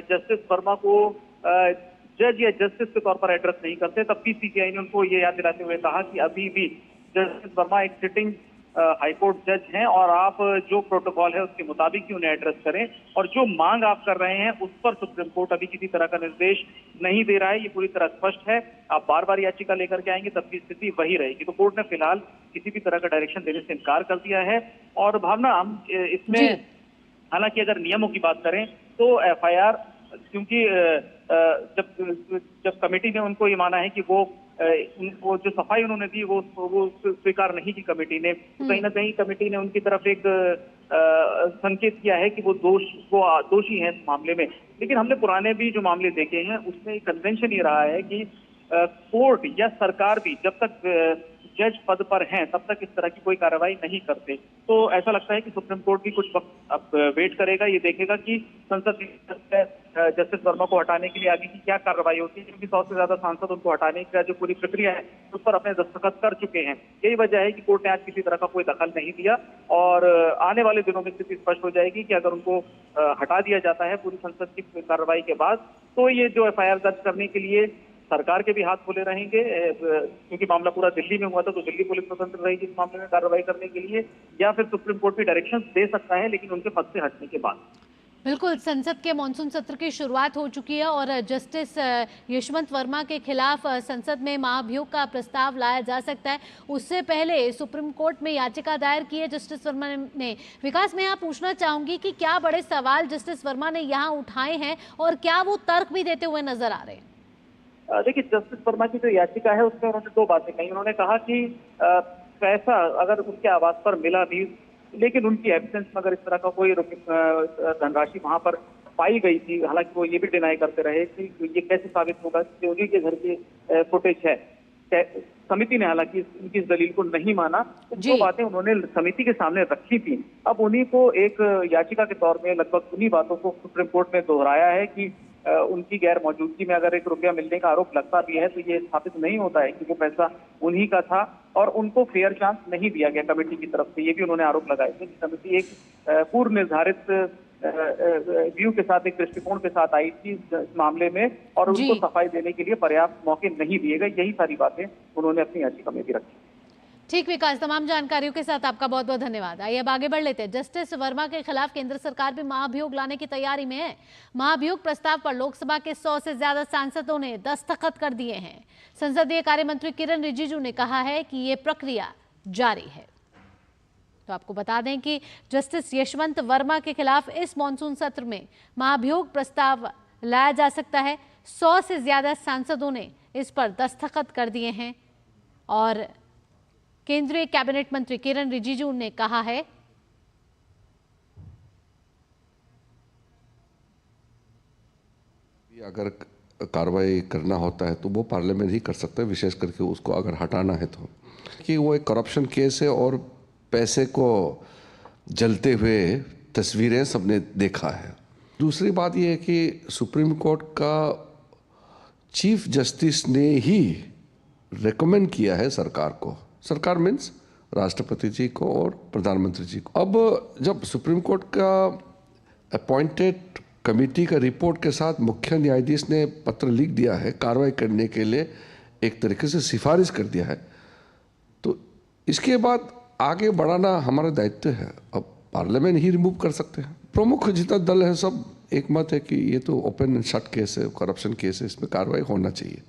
जस्टिस वर्मा को जज या जस्टिस के तौर पर एड्रेस नहीं करते, तब भी सीबीआई ने उनको ये याद दिलाते हुए कहा कि अभी भी जस्टिस वर्मा एक सिटिंग हाईकोर्ट जज हैं और आप जो प्रोटोकॉल है उसके मुताबिक ही उन्हें एड्रेस करें, और जो मांग आप कर रहे हैं उस पर सुप्रीम कोर्ट अभी किसी तरह का निर्देश नहीं दे रहा है, ये पूरी तरह स्पष्ट है। आप बार बार याचिका लेकर के आएंगे तब की स्थिति वही रहेगी। तो कोर्ट ने फिलहाल किसी भी तरह का डायरेक्शन देने से इनकार कर दिया है। और भावना, हम इसमें हालांकि अगर नियमों की बात करें तो एफआईआर, क्योंकि जब कमेटी ने उनको ये माना है कि वो जो सफाई उन्होंने दी वो स्वीकार नहीं की कमेटी ने, तो कहीं ना कहीं कमेटी ने उनकी तरफ एक संकेत किया है कि वो दोषी हैं इस मामले में। लेकिन हमने पुराने भी जो मामले देखे हैं उसमें कन्वेंशन ये रहा है कि कोर्ट या सरकार भी जब तक जज पद पर हैं तब तक इस तरह की कोई कार्रवाई नहीं करते। तो ऐसा लगता है कि सुप्रीम कोर्ट भी कुछ वक्त अब वेट करेगा, ये देखेगा कि संसद जस्टिस वर्मा को हटाने के लिए आगे की क्या कार्रवाई होती है, क्योंकि 100 से ज्यादा सांसद उनको हटाने का जो पूरी प्रक्रिया है उस पर अपने दस्तखत कर चुके हैं। यही वजह है कि कोर्ट ने आज किसी तरह का कोई दखल नहीं दिया और आने वाले दिनों में स्थिति स्पष्ट हो जाएगी कि अगर उनको हटा दिया जाता है पूरी संसद की कार्रवाई के बाद, तो ये जो एफआईआर दर्ज करने के लिए सरकार के भी हाथ खुले रहेंगे, क्योंकि मामला पूरा दिल्ली में हुआ था तो दिल्ली पुलिस स्वतंत्र रहेगी इस मामले में कार्रवाई करने के लिए, या फिर सुप्रीम कोर्ट भी डायरेक्शन दे सकता है लेकिन उनके पद से हटने के बाद। बिल्कुल, संसद के मॉनसून सत्र की शुरुआत हो चुकी है और जस्टिस यशवंत वर्मा के खिलाफ संसद में महाभियोग का प्रस्ताव लाया जा सकता है। उससे पहले सुप्रीम कोर्ट में याचिका दायर की है जस्टिस वर्मा ने। विकास, मैं यहाँ पूछना चाहूंगी कि क्या बड़े सवाल जस्टिस वर्मा ने यहाँ उठाए हैं और क्या वो तर्क भी देते हुए नजर आ रहे हैं? देखिए, जस्टिस वर्मा की जो याचिका है उसमें उन्होंने दो बातें कही। उन्होंने कहा कि पैसा अगर उनके आवास पर मिला भी, लेकिन उनकी एब्सेंस में अगर इस तरह का कोई धनराशि वहां पर पाई गई थी, हालांकि वो ये भी डिनाई करते रहे कि ये कैसे साबित होगा कि उन्हीं के घर की फुटेज है। समिति ने हालांकि उनकी इस दलील को नहीं माना। जो बातें उन्होंने समिति के सामने रखी थी, अब उन्हीं को एक याचिका के तौर में लगभग उन्हीं बातों को सुप्रीम कोर्ट ने दोहराया है कि उनकी गैर मौजूदगी में अगर 1 रुपया मिलने का आरोप लगता भी है तो ये स्थापित नहीं होता है कि वो पैसा उन्हीं का था और उनको फेयर चांस नहीं दिया गया कमेटी की तरफ से। ये भी उन्होंने आरोप लगाए थे कि समिति एक पूर्व निर्धारित व्यू के साथ, एक दृष्टिकोण के साथ आई थी इस मामले में और उनको सफाई देने के लिए पर्याप्त मौके नहीं दिए गए। यही सारी बातें उन्होंने अपनी याचिका में भी रखी। ठीक विकास, तमाम जानकारियों के साथ आपका बहुत बहुत धन्यवाद। आइए अब आगे बढ़ लेते हैं। जस्टिस वर्मा के खिलाफ केंद्र सरकार भी महाभियोग लाने की तैयारी में है। महाभियोग प्रस्ताव पर लोकसभा के 100 से ज्यादा सांसदों ने दस्तखत कर दिए हैं। संसदीय कार्य मंत्री किरण रिजिजू ने कहा है कि ये प्रक्रिया जारी है। तो आपको बता दें कि जस्टिस यशवंत वर्मा के खिलाफ इस मॉनसून सत्र में महाभियोग प्रस्ताव लाया जा सकता है। 100 से ज्यादा सांसदों ने इस पर दस्तखत कर दिए हैं और केंद्रीय कैबिनेट मंत्री किरण रिजिजू ने कहा है अगर कार्रवाई करना होता है तो वो पार्लियामेंट ही कर सकता है, विशेष करके उसको अगर हटाना है तो, कि वो एक करप्शन केस है और पैसे को जलते हुए तस्वीरें सबने देखा है। दूसरी बात यह है कि सुप्रीम कोर्ट का चीफ जस्टिस ने ही रेकमेंड किया है सरकार को, सरकार मीन्स राष्ट्रपति जी को और प्रधानमंत्री जी को। अब जब सुप्रीम कोर्ट का अपॉइंटेड कमेटी का रिपोर्ट के साथ मुख्य न्यायाधीश ने पत्र लिख दिया है, कार्रवाई करने के लिए एक तरीके से सिफारिश कर दिया है, तो इसके बाद आगे बढ़ाना हमारा दायित्व है। अब पार्लियामेंट ही रिमूव कर सकते हैं। प्रमुख जितना दल है सब एक मत है कि ये तो ओपन एंड शट केस है, करप्शन केस है, इसमें कार्रवाई होना चाहिए।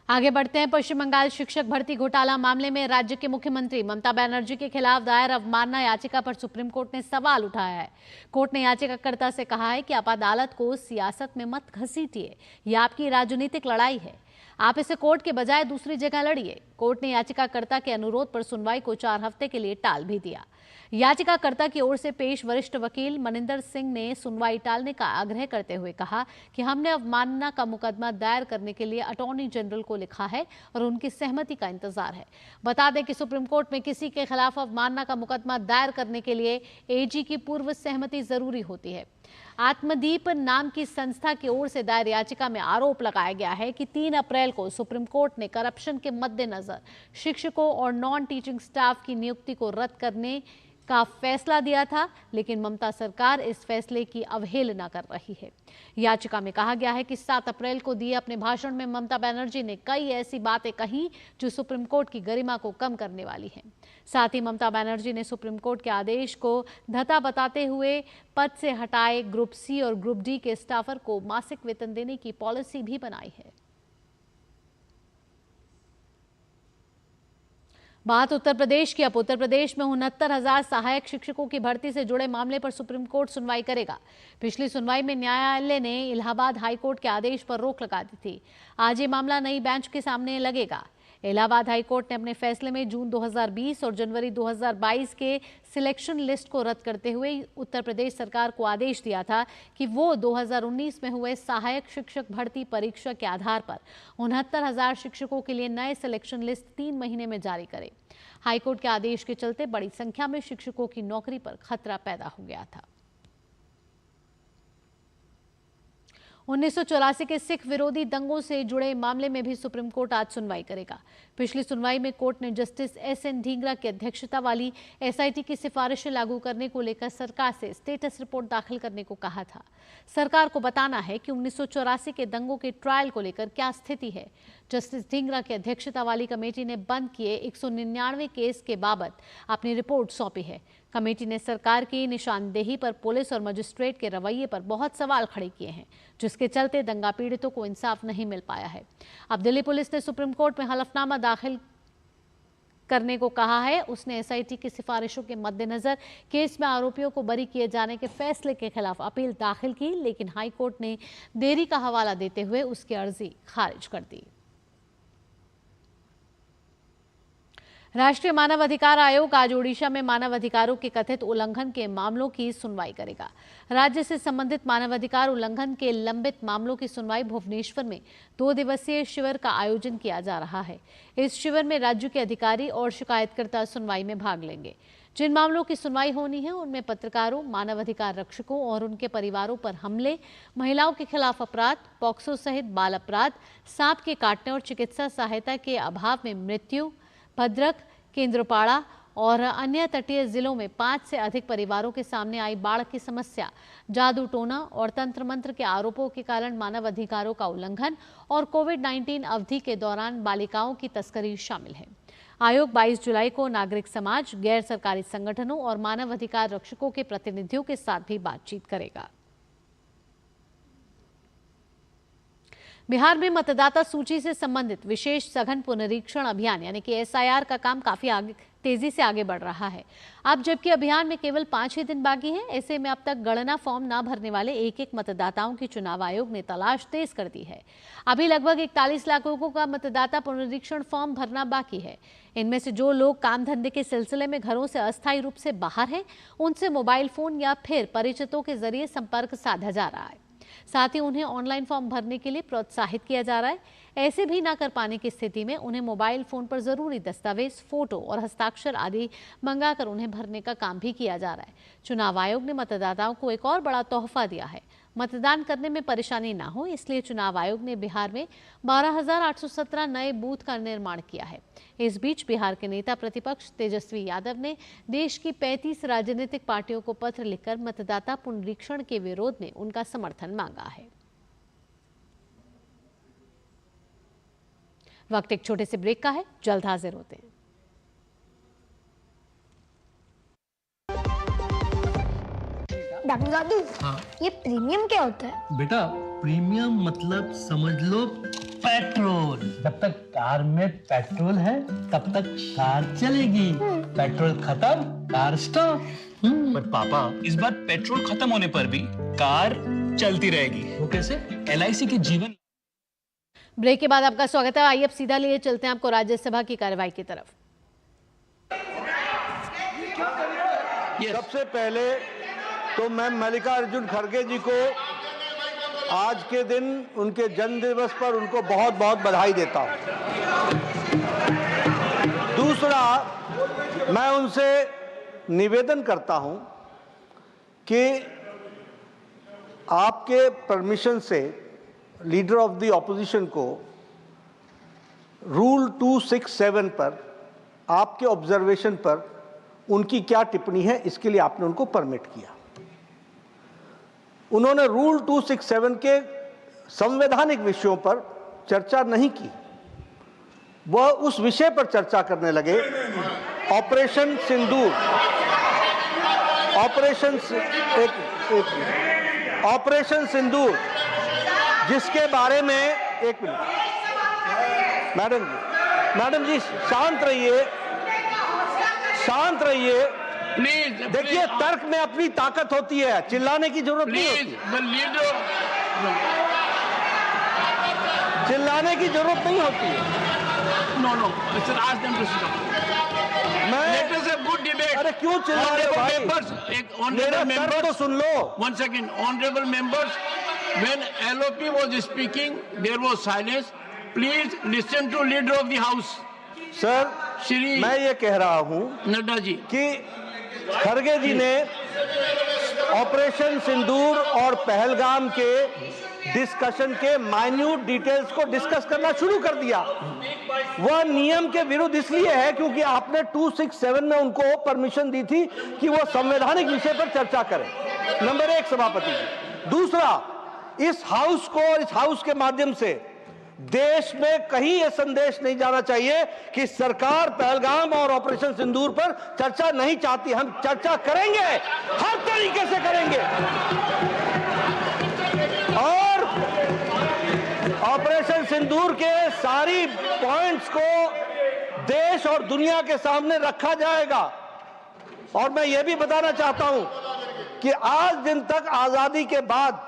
आगे बढ़ते हैं। पश्चिम बंगाल शिक्षक भर्ती घोटाला मामले में राज्य के मुख्यमंत्री ममता बनर्जी के खिलाफ दायर अवमानना याचिका पर सुप्रीम कोर्ट ने सवाल उठाया है। कोर्ट ने याचिकाकर्ता से कहा है कि आप अदालत को सियासत में मत घसीटिए, यह आपकी राजनीतिक लड़ाई है, आप इसे कोर्ट के बजाय दूसरी जगह लड़िए। कोर्ट ने याचिकाकर्ता के अनुरोध पर सुनवाई को 4 हफ्ते के लिए टाल भी दिया। याचिकाकर्ता की ओर से पेश वरिष्ठ वकील मनिंदर सिंह ने सुनवाई टालने का आग्रह करते हुए कहा कि हमने अवमानना का मुकदमा दायर करने के लिए अटॉर्नी जनरल को लिखा है और उनकी सहमति का इंतजार है। बता दें कि सुप्रीम कोर्ट में किसी के खिलाफ अवमानना का मुकदमा दायर करने के लिए एजी की पूर्व सहमति जरूरी होती है। आत्मदीप नाम की संस्था की ओर से दायर याचिका में आरोप लगाया गया है कि 3 अप्रैल को सुप्रीम कोर्ट ने करप्शन के मद्देनजर शिक्षकों और नॉन टीचिंग स्टाफ की नियुक्ति को रद्द करने का फैसला दिया था, लेकिन ममता सरकार इस फैसले की अवहेलना कर रही है। याचिका में कहा गया है कि 7 अप्रैल को दिए अपने भाषण में ममता बनर्जी ने कई ऐसी बातें कही जो सुप्रीम कोर्ट की गरिमा को कम करने वाली हैं। साथ ही ममता बनर्जी ने सुप्रीम कोर्ट के आदेश को धता बताते हुए पद से हटाए ग्रुप सी और ग्रुप डी के स्टाफर को मासिक वेतन देने की पॉलिसी भी बनाई है। बात उत्तर प्रदेश की। अब उत्तर प्रदेश में 69,000 सहायक शिक्षकों की भर्ती से जुड़े मामले पर सुप्रीम कोर्ट सुनवाई करेगा। पिछली सुनवाई में न्यायालय ने इलाहाबाद हाईकोर्ट के आदेश पर रोक लगा दी थी। आज ये मामला नई बेंच के सामने लगेगा। इलाहाबाद हाईकोर्ट ने अपने फैसले में जून 2020 और जनवरी 2022 के सिलेक्शन लिस्ट को रद्द करते हुए उत्तर प्रदेश सरकार को आदेश दिया था कि वो 2019 में हुए सहायक शिक्षक भर्ती परीक्षा के आधार पर 69,000 शिक्षकों के लिए नए सिलेक्शन लिस्ट 3 महीने में जारी करे। हाईकोर्ट के आदेश के चलते बड़ी संख्या में शिक्षकों की नौकरी पर खतरा पैदा हो गया था। 1984 के सिख विरोधी दंगों से जुड़े मामले में भी सुप्रीम कोर्ट आज सुनवाई करेगा। पिछली सुनवाई में कोर्ट ने जस्टिस एस.एन. ढींगरा की अध्यक्षता वाली एसआईटी की सिफारिशें लागू करने को लेकर सरकार से स्टेटस रिपोर्ट दाखिल करने को कहा था। सरकार को बताना है कि 1984 के दंगों के ट्रायल को लेकर क्या स्थिति है। जस्टिस ढींगरा की अध्यक्षता वाली कमेटी ने बंद किए 199 केस के बाबत अपनी रिपोर्ट सौंपी है। कमेटी ने सरकार की निशानदेही पर पुलिस और मजिस्ट्रेट के रवैये पर बहुत सवाल खड़े किए हैं, जिसके चलते दंगा पीड़ितों को इंसाफ नहीं मिल पाया है। अब दिल्ली पुलिस ने सुप्रीम कोर्ट में हलफनामा दाखिल करने को कहा है। उसने एसआईटी की सिफारिशों के मद्देनजर केस में आरोपियों को बरी किए जाने के फैसले के खिलाफ अपील दाखिल की, लेकिन हाईकोर्ट ने देरी का हवाला देते हुए उसकी अर्जी खारिज कर दी। राष्ट्रीय मानव अधिकार आयोग आज ओडिशा में मानव अधिकारों के कथित उल्लंघन के मामलों की सुनवाई करेगा। राज्य से संबंधित मानवाधिकार उल्लंघन के लंबित मामलों की सुनवाई भुवनेश्वर में 2 दिवसीय शिविर का आयोजन किया जा रहा है। इस शिविर में राज्य के अधिकारी और शिकायतकर्ता सुनवाई में भाग लेंगे। जिन मामलों की सुनवाई होनी है उनमें पत्रकारों, मानवाधिकार रक्षकों और उनके परिवारों पर हमले, महिलाओं के खिलाफ अपराध, पॉक्सो सहित बाल अपराध, सांप के काटने और चिकित्सा सहायता के अभाव में मृत्यु, भद्रक, केंद्रपाड़ा और अन्य तटीय जिलों में 5 से अधिक परिवारों के सामने आई बाढ़ की समस्या, जादू टोना और तंत्र मंत्र के आरोपों के कारण मानव अधिकारों का उल्लंघन और कोविड-19 अवधि के दौरान बालिकाओं की तस्करी शामिल है। आयोग 22 जुलाई को नागरिक समाज, गैर सरकारी संगठनों और मानव अधिकार रक्षकों के प्रतिनिधियों के साथ भी बातचीत करेगा। बिहार में मतदाता सूची से संबंधित विशेष सघन पुनरीक्षण अभियान यानी कि एसआईआर का काम काफी तेजी से आगे बढ़ रहा है। अब जबकि अभियान में केवल 5 ही दिन बाकी हैं, ऐसे में अब तक गणना फॉर्म न भरने वाले एक मतदाताओं की चुनाव आयोग ने तलाश तेज कर दी है। अभी लगभग 41 लाख लोगों का मतदाता पुनरीक्षण फॉर्म भरना बाकी है। इनमें से जो लोग काम धंधे के सिलसिले में घरों से अस्थायी रूप से बाहर हैं, उनसे मोबाइल फोन या फिर परिचितों के जरिए संपर्क साधा जा रहा है। साथ ही उन्हें ऑनलाइन फॉर्म भरने के लिए प्रोत्साहित किया जा रहा है। ऐसे भी ना कर पाने की स्थिति में उन्हें मोबाइल फोन पर जरूरी दस्तावेज, फोटो और हस्ताक्षर आदि मंगाकर उन्हें भरने का काम भी किया जा रहा है। चुनाव आयोग ने मतदाताओं को एक और बड़ा तोहफा दिया है। मतदान करने में परेशानी ना हो, इसलिए चुनाव आयोग ने बिहार में 12,817 नए बूथ का निर्माण किया है। इस बीच बिहार के नेता प्रतिपक्ष तेजस्वी यादव ने देश की 35 राजनीतिक पार्टियों को पत्र लिखकर मतदाता पुनरीक्षण के विरोध में उनका समर्थन मांगा है। वक्त एक छोटे से ब्रेक का है, जल्द हाजिर होते हैं। डॉक्टर दादू, हाँ। ये प्रीमियम क्या होता है? बेटा प्रीमियम मतलब समझ लो पेट्रोल। जब तक कार में पेट्रोल है तब तक कार चलेगी, पेट्रोल खत्म कार स्टॉप। पर पापा, इस बार पेट्रोल खत्म होने पर भी कार चलती रहेगी। वो कैसे? LIC के जीवन। ब्रेक के बाद आपका स्वागत है। आइए अब सीधा लिए चलते हैं आपको राज्यसभा की कार्रवाई की तरफ। सबसे पहले तो मैं मल्लिकार्जुन खड़गे जी को आज के दिन उनके जन्म दिवस पर उनको बहुत बहुत बधाई देता हूं। दूसरा, मैं उनसे निवेदन करता हूं कि आपके परमिशन से लीडर ऑफ द ऑपोजिशन को रूल 267 पर आपके ऑब्जर्वेशन पर उनकी क्या टिप्पणी है, इसके लिए आपने उनको परमिट किया। उन्होंने रूल 267 के संवैधानिक विषयों पर चर्चा नहीं की, वह उस विषय पर चर्चा करने लगे, ऑपरेशन सिंदूर। ऑपरेशन सिंदूर जिसके बारे में, एक मिनट मैडम जी शांत रहिए प्लीज। देखिए, तर्क में अपनी ताकत होती है, चिल्लाने की जरूरत नहीं होती। चिल्लाने की जरूरत नहीं होती है। नो सर, आज गुड डिबेट। अरे क्यों चिल्ला रहे हो भाई? मेरा तर्क तो सुन लो। One second, honorable members, when LOP was speaking, there was silence. Please listen to leader of the house. Sir, Shri मैं ये कह रहा हूं नड्डा जी कि खड़गे जी ने ऑपरेशन सिंदूर और पहलगाम के डिस्कशन के माइन्यूट डिटेल्स को डिस्कस करना शुरू कर दिया। वह नियम के विरुद्ध इसलिए है क्योंकि आपने 267 में उनको परमिशन दी थी कि वह संवैधानिक विषय पर चर्चा करें। नंबर 1 सभापति जी। दूसरा, इस हाउस को और इस हाउस के माध्यम से देश में कहीं यह संदेश नहीं जाना चाहिए कि सरकार पहलगाम और ऑपरेशन सिंदूर पर चर्चा नहीं चाहती। हम चर्चा करेंगे, हर तरीके से करेंगे, और ऑपरेशन सिंदूर के सारी पॉइंट्स को देश और दुनिया के सामने रखा जाएगा। और मैं यह भी बताना चाहता हूं कि आज दिन तक आजादी के बाद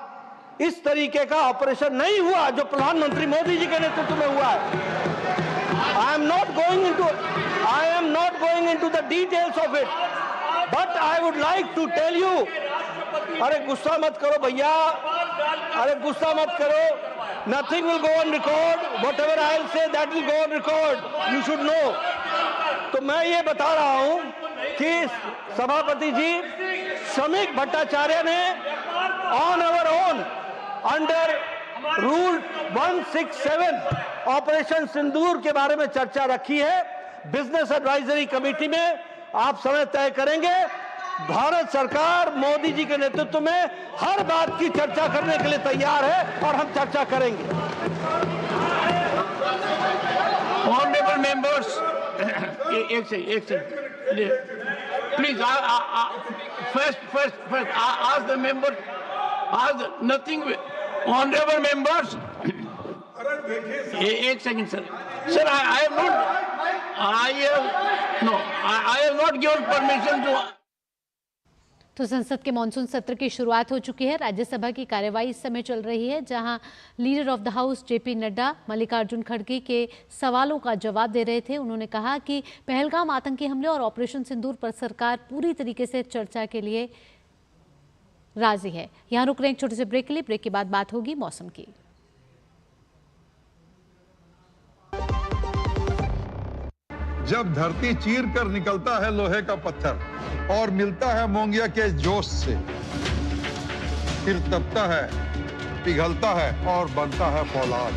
इस तरीके का ऑपरेशन नहीं हुआ जो प्रधानमंत्री मोदी जी के नेतृत्व में हुआ है। I am not going into the details of it, but I would like to tell you. अरे गुस्सा मत करो भैया, अरे गुस्सा मत करो। Nothing will go on record, whatever I will say that will go on record, you should know. तो मैं ये बता रहा हूं कि सभापति जी श्रमिक भट्टाचार्य ने on our own under rule 167 operation Sindoor के बारे में चर्चा रखी है। बिजनेस एडवाइजरी कमेटी में आप समय तय करेंगे। भारत सरकार मोदी जी के नेतृत्व में हर बात की चर्चा करने के लिए तैयार है और हम चर्चा करेंगे। ऑनरेबल मेंबर्स, एक second please, first ask the members, ask nothing. Honorable members, एक second sir, I have not given permission to। तो संसद के मॉनसून सत्र की शुरुआत हो चुकी है। राज्यसभा की कार्यवाही इस समय चल रही है, जहां leader of the house JP Nadda Mallikarjun खड़गे के सवालों का जवाब दे रहे थे। उन्होंने कहा कि पहलगाम आतंकी हमले और ऑपरेशन सिंदूर पर सरकार पूरी तरीके से चर्चा के लिए राजी है। यहाँ रुक रहे हैं एक छोटे से ब्रेक के लिए। ब्रेक के बाद बात होगी मौसम की। जब धरती चीर कर निकलता है लोहे का पत्थर और मिलता है मोंगिया के जोश से, फिर तपता है, पिघलता है और बनता है फौलाद।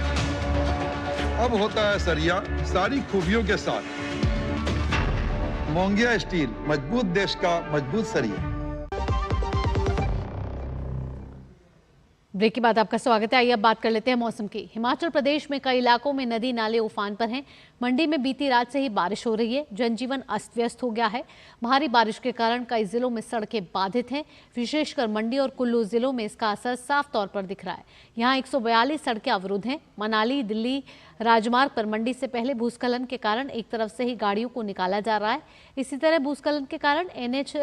अब होता है सरिया सारी खूबियों के साथ। मोंगिया स्टील, मजबूत देश का मजबूत सरिया। ब्रेक के बाद आपका स्वागत है। आइए अब बात कर लेते हैं मौसम की। हिमाचल प्रदेश में कई इलाकों में नदी नाले उफान पर हैं। मंडी में बीती रात से ही बारिश हो रही है। जनजीवन अस्त व्यस्त हो गया है। भारी बारिश के कारण कई जिलों में सड़कें बाधित हैं। विशेषकर मंडी और कुल्लू जिलों में इसका असर साफ तौर पर दिख रहा है। यहाँ 142 सड़कें अवरुद्ध हैं। मनाली दिल्ली राजमार्ग पर मंडी से पहले भूस्खलन के कारण एक तरफ से ही गाड़ियों को निकाला जा रहा है। इसी तरह भूस्खलन के कारण NH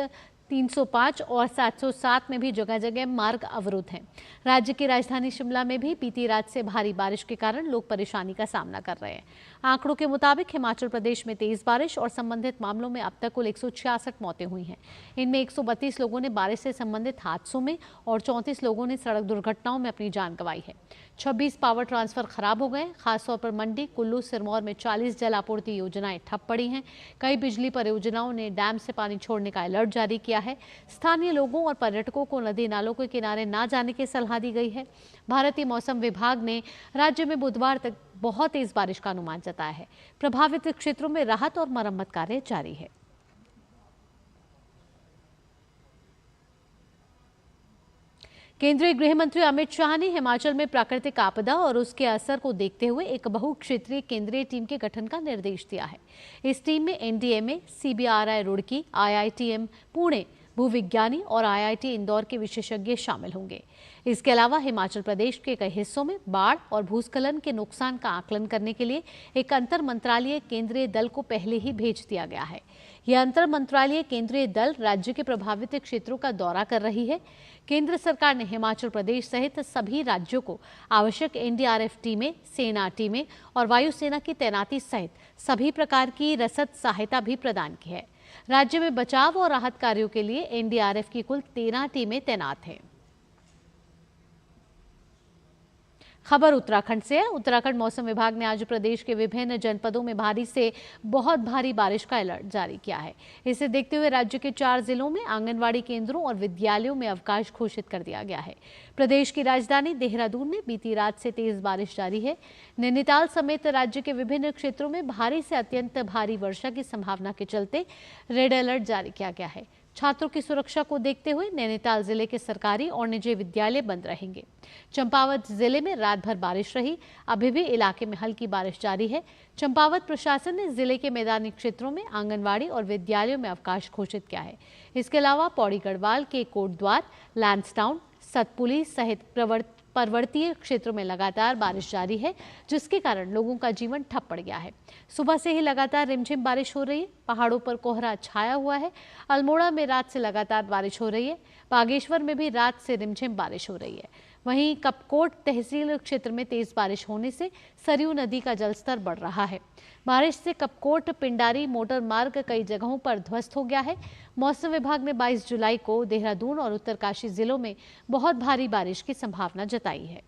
305 और 707 में भी जगह जगह मार्ग अवरुद्ध हैं। राज्य की राजधानी शिमला में भी बीती रात से भारी बारिश के कारण लोग परेशानी का सामना कर रहे हैं। आंकड़ों के मुताबिक हिमाचल प्रदेश में तेज बारिश और संबंधित मामलों में अब तक कुल 166 मौतें हुई हैं। इनमें 132 लोगों ने बारिश से संबंधित हादसों में और 34 लोगों ने सड़क दुर्घटनाओं में अपनी जान गंवाई है। 26 पावर ट्रांसफर खराब हो गए। खासतौर पर मंडी, कुल्लू, सिरमौर में 40 जल आपूर्ति योजनाएं ठप पड़ी हैं। कई बिजली परियोजनाओं ने डैम से पानी छोड़ने का अलर्ट जारी किया है। स्थानीय लोगों और पर्यटकों को नदी नालों के किनारे ना जाने की सलाह दी गई है। भारतीय मौसम विभाग ने राज्य में बुधवार तक बहुत तेज बारिश का अनुमान जताया है। प्रभावित क्षेत्रों में राहत और मरम्मत कार्य जारी है। केंद्रीय गृह मंत्री अमित शाह ने हिमाचल में प्राकृतिक आपदा और उसके असर को देखते हुए एक बहुक्षेत्रीय केंद्रीय टीम के गठन का निर्देश दिया है। इस टीम में NDMA, CBRI Roorkee, IITM Pune, भूविज्ञानी और IIT इंदौर के विशेषज्ञ शामिल होंगे। इसके अलावा हिमाचल प्रदेश के कई हिस्सों में बाढ़ और भूस्खलन के नुकसान का आकलन करने के लिए एक अंतर मंत्रालय केंद्रीय दल को पहले ही भेज दिया गया है। यह अंतर मंत्रालय केंद्रीय दल राज्य के प्रभावित क्षेत्रों का दौरा कर रही है। केंद्र सरकार ने हिमाचल प्रदेश सहित सभी राज्यों को आवश्यक NDRF टीमें, सेना टीमें और वायुसेना की तैनाती सहित सभी प्रकार की रसद सहायता भी प्रदान की है। राज्य में बचाव और राहत कार्यों के लिए NDRF की कुल 13 टीमें तैनात हैं। खबर उत्तराखंड से है। उत्तराखंड मौसम विभाग ने आज प्रदेश के विभिन्न जनपदों में भारी से बहुत भारी बारिश का अलर्ट जारी किया है। इसे देखते हुए राज्य के 4 जिलों में आंगनवाड़ी केंद्रों और विद्यालयों में अवकाश घोषित कर दिया गया है। प्रदेश की राजधानी देहरादून में बीती रात से तेज बारिश जारी है। नैनीताल समेत राज्य के विभिन्न क्षेत्रों में भारी से अत्यंत भारी वर्षा की संभावना के चलते रेड अलर्ट जारी किया गया है। छात्रों की सुरक्षा को देखते हुए नैनीताल जिले के सरकारी और निजी विद्यालय बंद रहेंगे। चंपावत जिले में रात भर बारिश रही। अभी भी इलाके में हल्की बारिश जारी है। चंपावत प्रशासन ने जिले के मैदानी क्षेत्रों में आंगनवाड़ी और विद्यालयों में अवकाश घोषित किया है। इसके अलावा पौड़ी गढ़वाल के कोटद्वार, लैंसडाउन, सतपुली सहित पर्वतीय क्षेत्रों में लगातार बारिश जारी है, जिसके कारण लोगों का जीवन ठप पड़ गया है। सुबह से ही लगातार रिमझिम बारिश हो रही है। पहाड़ों पर कोहरा छाया हुआ है। अल्मोड़ा में रात से लगातार बारिश हो रही है। बागेश्वर में भी रात से रिमझिम बारिश हो रही है। वहीं कपकोट तहसील क्षेत्र में तेज बारिश होने से सरयू नदी का जलस्तर बढ़ रहा है। बारिश से कपकोट पिंडारी मोटर मार्ग कई जगहों पर ध्वस्त हो गया है। मौसम विभाग ने 22 जुलाई को देहरादून और उत्तरकाशी जिलों में बहुत भारी बारिश की संभावना जताई है।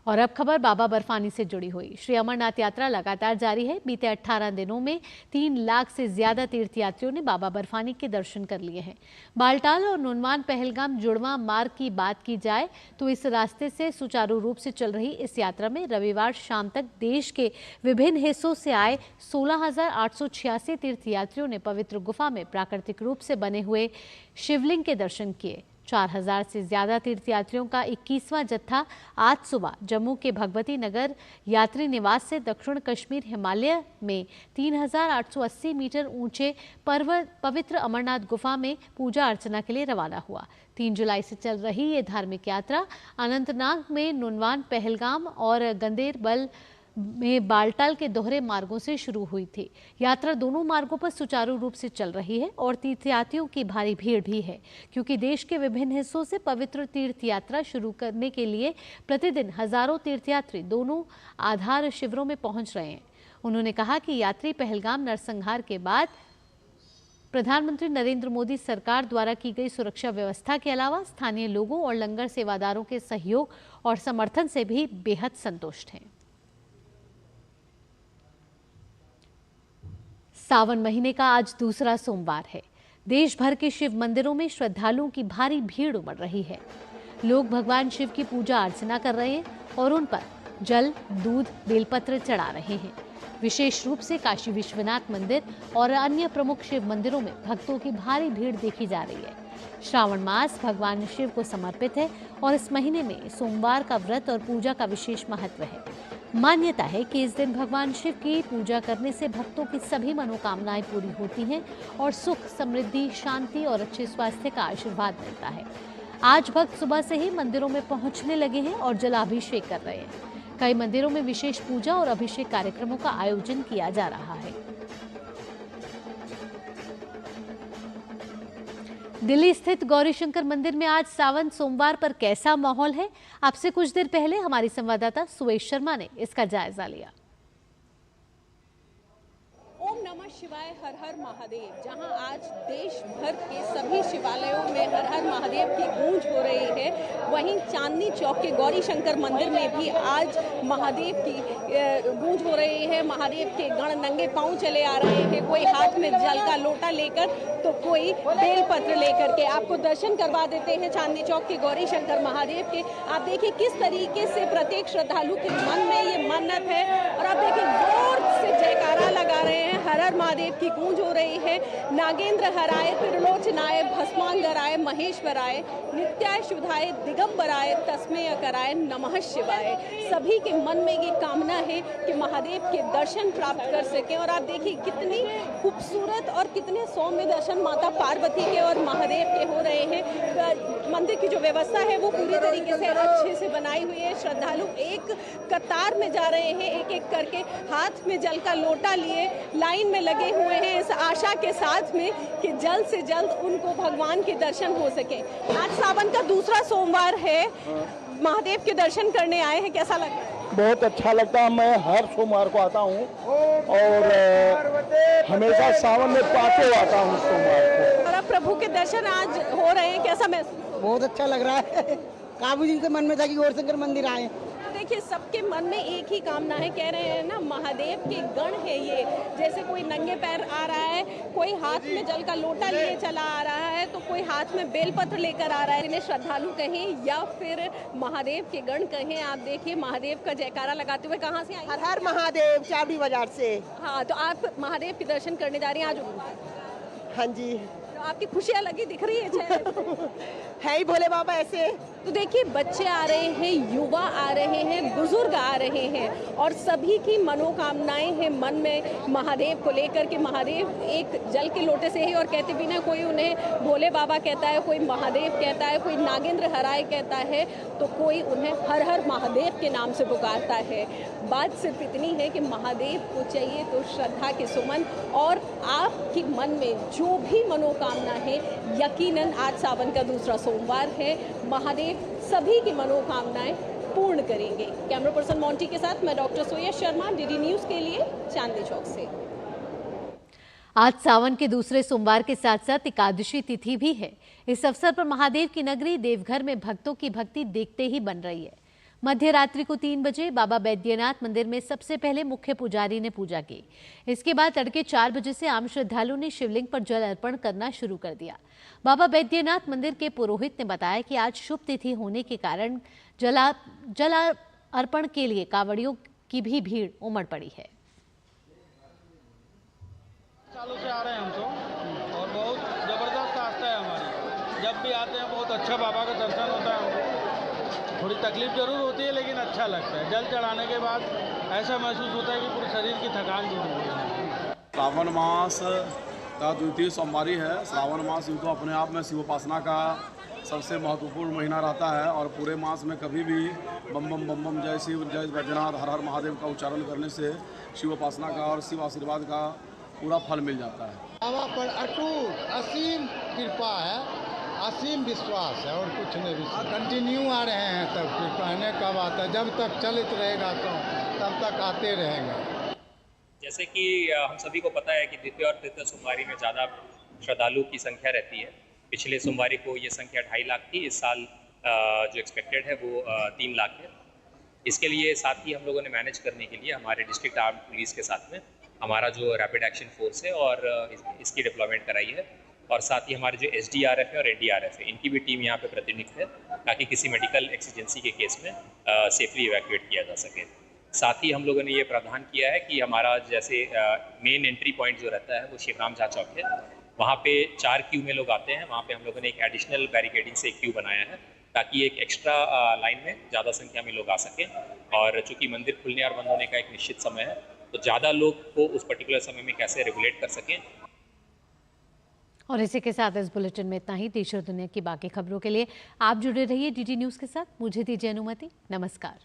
और अब खबर बाबा बर्फानी से जुड़ी हुई। श्री अमरनाथ यात्रा लगातार जारी है। बीते 18 दिनों में 3 लाख से ज्यादा तीर्थयात्रियों ने बाबा बर्फानी के दर्शन कर लिए हैं। बालटाल और नुनवान पहलगाम जुड़वा मार्ग की बात की जाए तो इस रास्ते से सुचारू रूप से चल रही इस यात्रा में रविवार शाम तक देश के विभिन्न हिस्सों से आए 16,886 तीर्थयात्रियों ने पवित्र गुफा में प्राकृतिक रूप से बने हुए शिवलिंग के दर्शन किए। 4,000 से ज्यादा तीर्थयात्रियों का 21वां जत्था आज सुबह जम्मू के भगवती नगर यात्री निवास से दक्षिण कश्मीर हिमालय में 3,880 मीटर ऊंचे पवित्र अमरनाथ गुफा में पूजा अर्चना के लिए रवाना हुआ। 3 जुलाई से चल रही ये धार्मिक यात्रा अनंतनाग में नुनवान पहलगाम और गंदेरबल में बालटाल के दोहरे मार्गों से शुरू हुई थी। यात्रा दोनों मार्गों पर सुचारू रूप से चल रही है और तीर्थयात्रियों की भारी भीड़ भी है, क्योंकि देश के विभिन्न हिस्सों से पवित्र तीर्थ यात्रा शुरू करने के लिए प्रतिदिन हजारों तीर्थयात्री दोनों आधार शिविरों में पहुंच रहे हैं। उन्होंने कहा कि यात्री पहलगाम नरसंहार के बाद प्रधानमंत्री नरेंद्र मोदी सरकार द्वारा की गई सुरक्षा व्यवस्था के अलावा स्थानीय लोगों और लंगर सेवादारों के सहयोग और समर्थन से भी बेहद संतुष्ट हैं। सावन महीने का आज दूसरा सोमवार है। देश भर के शिव मंदिरों में श्रद्धालुओं की भारी भीड़ उमड़ रही है। लोग भगवान शिव की पूजा अर्चना कर रहे हैं और उन पर जल, दूध, बेलपत्र चढ़ा रहे हैं। विशेष रूप से काशी विश्वनाथ मंदिर और अन्य प्रमुख शिव मंदिरों में भक्तों की भारी भीड़ देखी जा रही है। श्रावण मास भगवान शिव को समर्पित है और इस महीने में सोमवार का व्रत और पूजा का विशेष महत्व है। मान्यता है कि इस दिन भगवान शिव की पूजा करने से भक्तों की सभी मनोकामनाएं पूरी होती हैं और सुख, समृद्धि, शांति और अच्छे स्वास्थ्य का आशीर्वाद मिलता है। आज भक्त सुबह से ही मंदिरों में पहुंचने लगे हैं और जलाभिषेक कर रहे हैं। कई मंदिरों में विशेष पूजा और अभिषेक कार्यक्रमों का आयोजन किया जा रहा है। दिल्ली स्थित गौरीशंकर मंदिर में आज सावन सोमवार पर कैसा माहौल है, आपसे कुछ देर पहले हमारी संवाददाता सुवेश शर्मा ने इसका जायजा लिया। ओम नमः शिवाय, हर हर महादेव। जहां आज देश भर के सभी शिवालयों में हर हर महादेव की गूंज हो रही है, वहीं चांदनी चौक के गौरीशंकर मंदिर में भी आज महादेव की गूंज हो रही है। महादेव के गण नंगे पांव चले आ रहे हैं, कोई हाथ में जल का लोटा लेकर तो कोई बेलपत्र लेकर के। आपको दर्शन करवा देते हैं चांदनी चौक के गौरीशंकर महादेव के। आप देखिए किस तरीके से प्रत्येक श्रद्धालु के मन में ये मन्नत है और आप देखिए जोर से जयकारा लगा रहे हैं। हर हर महादेव की गूंज हो रही है। नागेंद्र हराय, त्रिलोचनाय, भस्मांगराय, महेश्वराय, नित्याय शुद्धाय, दिगंबराय, तस्मेय कराय नमः शिवाय। सभी के मन में ये कामना है कि महादेव के दर्शन प्राप्त कर सकें। और आप देखिए कितनी खूबसूरत और कितने सौम्य दर्शन माता पार्वती के और महादेव के हो रहे हैं। मंदिर की जो व्यवस्था है वो पूरी तरीके से अच्छे से बनाई हुई है। श्रद्धालु एक कतार में जा रहे हैं, एक एक करके हाथ में जल का लोटा लिए लाइन में लगे हुए हैं, इस आशा के साथ में कि जल्द से जल्द उनको भगवान के दर्शन हो सके। आज सावन का दूसरा सोमवार है, महादेव के दर्शन करने आए हैं, कैसा लगा? बहुत अच्छा लगता है। मैं हर सोमवार को आता हूँ और हमेशा सावन में पांचों आता हूँ सोमवार को। और अब प्रभु के दर्शन आज हो रहे हैं, कैसा महसूस? बहुत अच्छा लग रहा है। काफी दिन से मन में था कि गौरीशंकर मंदिर आए। देखिए सबके मन में एक ही कामना है, कह रहे हैं ना महादेव के गण है ये। जैसे कोई नंगे पैर आ रहा है, कोई हाथ में जल का लोटा लिए चला आ रहा है, तो कोई हाथ में बेलपत्र लेकर आ रहा है। इन्हें श्रद्धालु कहें या फिर महादेव के गण कहें, आप देखिए महादेव का जयकारा लगाते हुए। कहाँ से आए? हर हर महादेव, चावड़ी बाजार से। हाँ, तो आप महादेव के दर्शन करने जा रही हैं आज? हाँ जी। तो आपकी खुशियाँ लगी दिख रही है है ही भोले बाबा ऐसे। तो देखिए बच्चे आ रहे हैं, युवा आ रहे हैं, बुजुर्ग आ रहे हैं और सभी की मनोकामनाएं हैं मन में महादेव को लेकर के। महादेव एक जल के लोटे से ही, और कहते भी ना, कोई उन्हें भोले बाबा कहता है, कोई महादेव कहता है, कोई नागेंद्र हराय कहता है, तो कोई उन्हें हर हर महादेव के नाम से पुकारता है। बात सिर्फ इतनी है कि महादेव को चाहिए तो श्रद्धा के सुमन, और आपके मन में जो भी मनोकामना है, यकीनन आज सावन का दूसरा सोमवार है, महादेव सभी की मनोकामनाएं पूर्ण करेंगे। कैमरा पर्सन मोंटी के साथ मैं doctor Suvesh Sharma, DD news के लिए चांदनी चौक से। आज सावन के दूसरे सोमवार के साथ साथ एकादशी तिथि भी है। इस अवसर पर महादेव की नगरी देवघर में भक्तों की भक्ति देखते ही बन रही है। मध्य रात्रि को 3 बजे बाबा बैद्यनाथ मंदिर में सबसे पहले मुख्य पुजारी ने पूजा की। इसके बाद तड़के 4 बजे से आम श्रद्धालुओं ने शिवलिंग पर जल अर्पण करना शुरू कर दिया। बाबा बैद्यनाथ मंदिर के पुरोहित ने बताया कि आज शुभ तिथि होने के कारण जल अर्पण के लिए कांवड़ियों की भी भीड़ उमड़ पड़ी है। सालों से आ रहे हैं हम तो, और बहुत जबरदस्त आस्था है हमारी। जब भी आते हैं बहुत अच्छा बाबा का दर्शन होता है हमको। थोड़ी तकलीफ जरूर होती है लेकिन अच्छा लगता है। जल चढ़ाने के बाद ऐसा महसूस होता है कि पूरे शरीर की थकान दूर हो गई। श्रावण मास का द्वितीय सोमवारी है। श्रावण मास यूँ तो अपने आप में शिवोपासना का सबसे महत्वपूर्ण महीना रहता है, और पूरे मास में कभी भी बम बम बम बम, जय शिव, जय बैद्यनाथ, हर हर महादेव का उच्चारण करने से शिवोपासना का और शिव आशीर्वाद का पूरा फल मिल जाता है। बाबा पर अटूट असीम कृपा है, असीम विश्वास है, और कुछ नहीं। विश्वास कंटिन्यू आ रहे हैं, तब कृपा है कब आता है, जब तक चलित रहेगा तो तब तक आते रहेंगे। जैसे कि हम सभी को पता है कि द्वितीय और तृतीय सोमवारी में ज़्यादा श्रद्धालुओं की संख्या रहती है। पिछले सोमवार को ये संख्या 2.5 लाख थी, इस साल जो एक्सपेक्टेड है वो 3 लाख है। इसके लिए साथ ही हम लोगों ने मैनेज करने के लिए हमारे डिस्ट्रिक्ट आर्म पुलिस के साथ में हमारा जो रैपिड एक्शन फोर्स है और इसकी डिप्लॉयमेंट कराई है, और साथ ही हमारे जो SDRF है और NDRF है, इनकी भी टीम यहाँ पे प्रतिनिधित्व है ताकि किसी मेडिकल एक्सीजेंसी के केस में सेफली इवैक्यूएट किया जा सके। साथ ही हम लोगों ने ये प्रावधान किया है कि हमारा जैसे मेन एंट्री पॉइंट जो रहता है वो शिवराम झा चौक है, वहाँ पे 4 क्यू में लोग आते हैं, वहाँ पे हम लोगों ने एक एडिशनल बैरिकेडिंग से एक क्यू बनाया है ताकि एक एक्स्ट्रा लाइन में ज़्यादा संख्या में लोग आ सकें। और चूँकि मंदिर खुलने और बंद होने का एक निश्चित समय है, तो ज़्यादा लोग को उस पर्टिकुलर समय में कैसे रेगुलेट कर सकें। और इसी के साथ इस बुलेटिन में इतना ही। देश और दुनिया की बाकी खबरों के लिए आप जुड़े रहिए DD न्यूज़ के साथ। मुझे दीजिए अनुमति। नमस्कार।